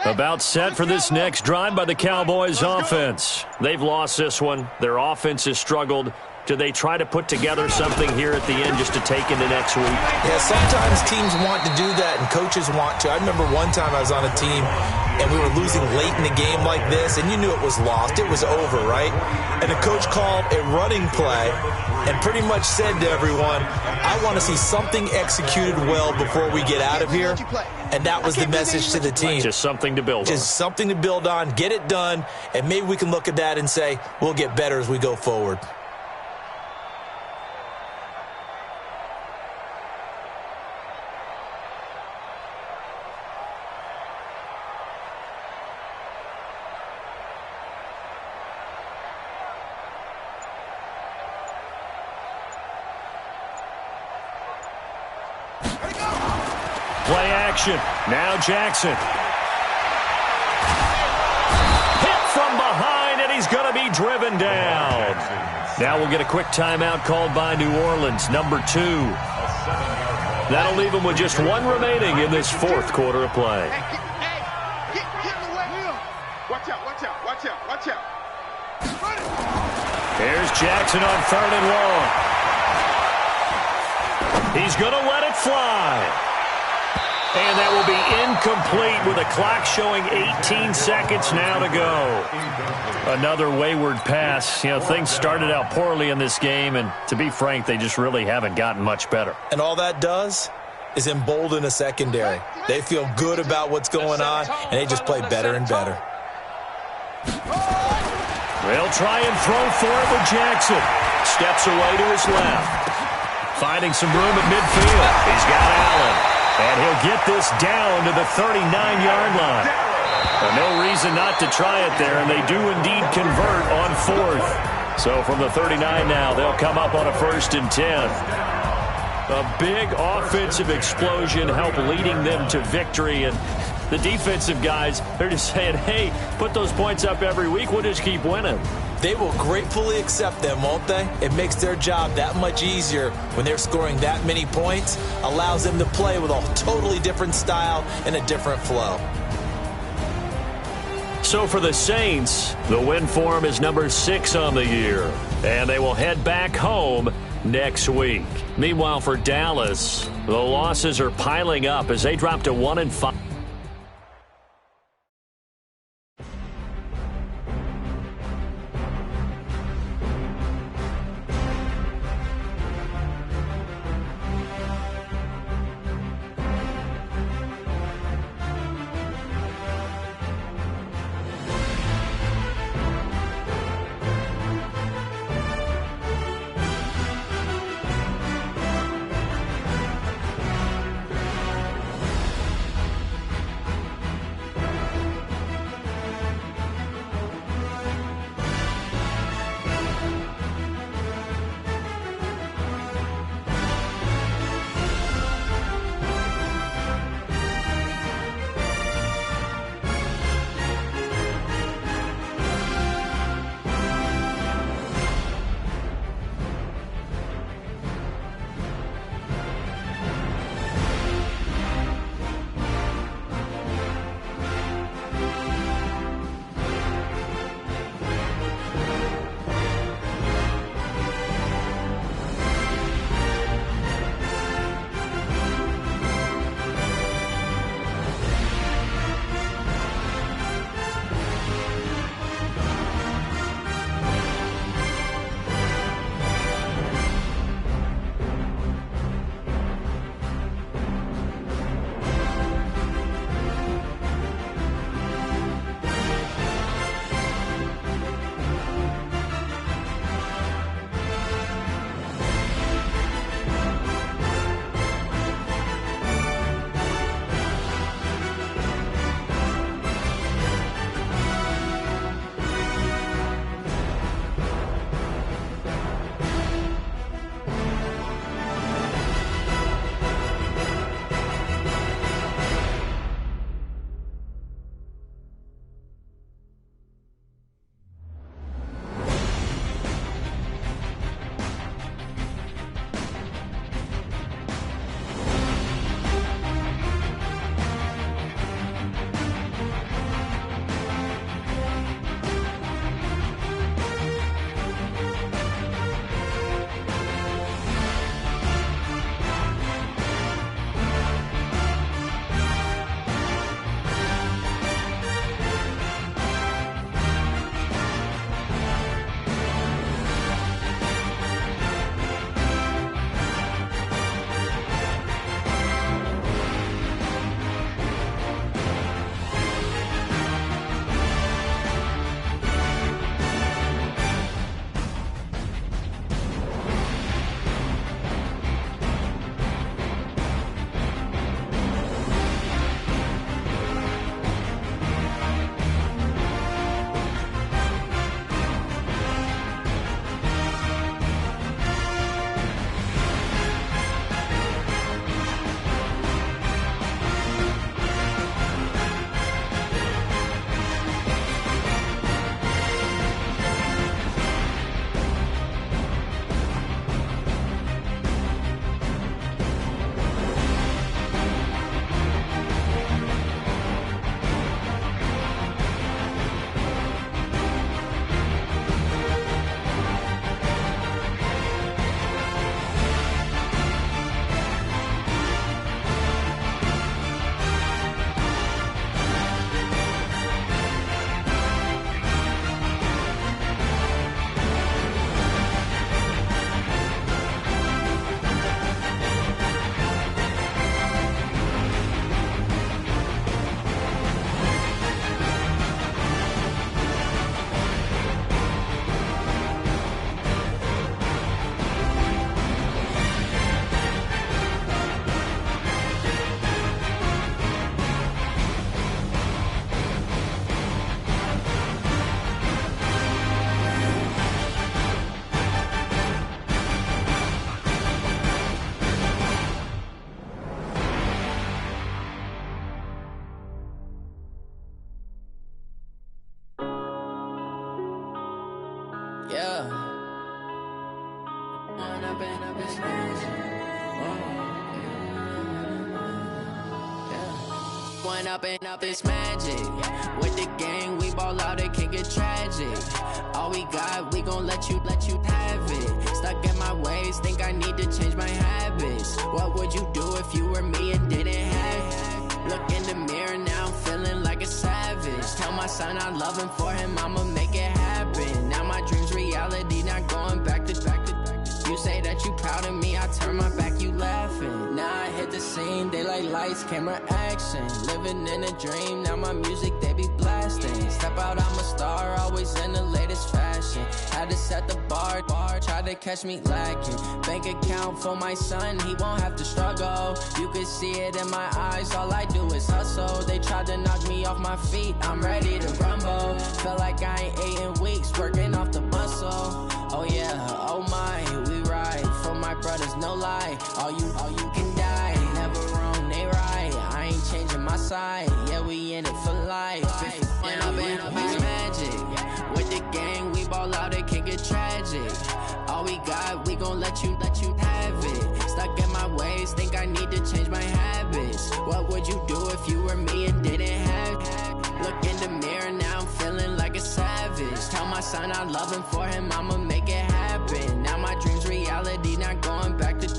About set for this next drive by the Cowboys offense. They've lost this one. Their offense has struggled. Do they try to put together something here at the end just to take into next week? Yeah, sometimes teams want to do that and coaches want to. I remember one time I was on a team and we were losing late in the game like this, and you knew it was lost. It was over, right? And the coach called a running play and pretty much said to everyone, I want to see something executed well before we get out of here. And that was the message to the team. Just something to build on. Just something to build on, get it done, and maybe we can look at that and say, we'll get better as we go forward. Play action. Now Jackson. driven down. Now we'll get a quick timeout called by New Orleans, number 2. That'll leave them with just 1 remaining in this fourth quarter of play. Get in the way. Watch out, watch out, watch out, watch out. Here's Jackson on 3rd and long. He's going to let it fly. And that will be incomplete with a clock showing 18 seconds now to go. Another wayward pass. You know, things started out poorly in this game, and to be frank, they just really haven't gotten much better. And all that does is embolden a secondary. They feel good about what's going on, and they just play better and better. They'll try and throw for it with Jackson. Steps away to his left. Finding some room at midfield. He's got Allen. And he'll get this down to the 39-yard line. No reason not to try it there, and they do indeed convert on 4th. So from the 39 now, they'll come up on a 1st and 10. A big offensive explosion helped leading them to victory, and the defensive guys, they're just saying, hey, put those points up every week, we'll just keep winning. They will gratefully accept them, won't they? It makes their job that much easier when they're scoring that many points, allows them to play with a totally different style and a different flow. So for the Saints, the win form is number 6 on the year, and they will head back home next week. Meanwhile, for Dallas, the losses are piling up as they drop to 1-5. Yeah. One up and up is magic. With the gang, we ball out, it can get tragic. All we got, we gon' let you have it. Stuck in my ways, think I need to change my habits. What would you do if you were me and didn't have it? Look in the mirror, now I'm feeling like a savage. Tell my son I love him, for him I'ma make it happen. Now my dream's reality, not going back to. You say that you proud of me, I turn my back, you laughing. Now I hit the scene, daylight lights, camera action. Living in a dream, now my music, they be blasting. Step out, I'm a star, always in the latest fashion. Had to set the bar, try to catch me lacking. Bank account for my son, he won't have to struggle. You can see it in my eyes, all I do is hustle. They tried to knock me off my feet, I'm ready to rumble. Felt like I ain't ate in weeks, working off the muscle. Oh yeah, oh my, we ride for my brothers, no lie. All you can die, never wrong, they right. I ain't changing my side, yeah, we in it for life. When up and up is magic. With the gang, we ball out, it can get tragic. All we got, we gon' let you have it. Stuck in my ways, think I need to change my habits. What would you do if you were me and didn't have it? Look in the mirror, now I'm feeling like a savage. Tell my son I love him, for him I'ma make it happen. Now my dream's reality, not going back to.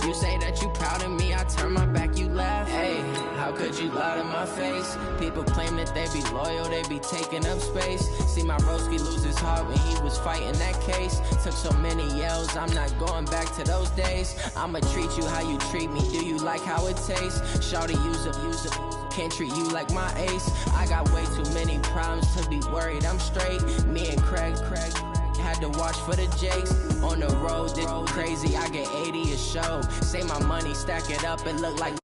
You say that you proud of me, I turn my back, you laugh. Hey, how could you lie to my face? People claim that they be loyal, they be taking up space. See my broski lose his heart when he was fighting that case. Took so many yells, I'm not going back to those days. I'ma treat you how you treat me, do you like how it tastes? Shawty, use up. Can't treat you like my ace. I got way too many problems to be worried, I'm straight. Me and Craig had to watch for the Jakes. On the road, this crazy, I get 80 a show. Say my money, stack it up, it look like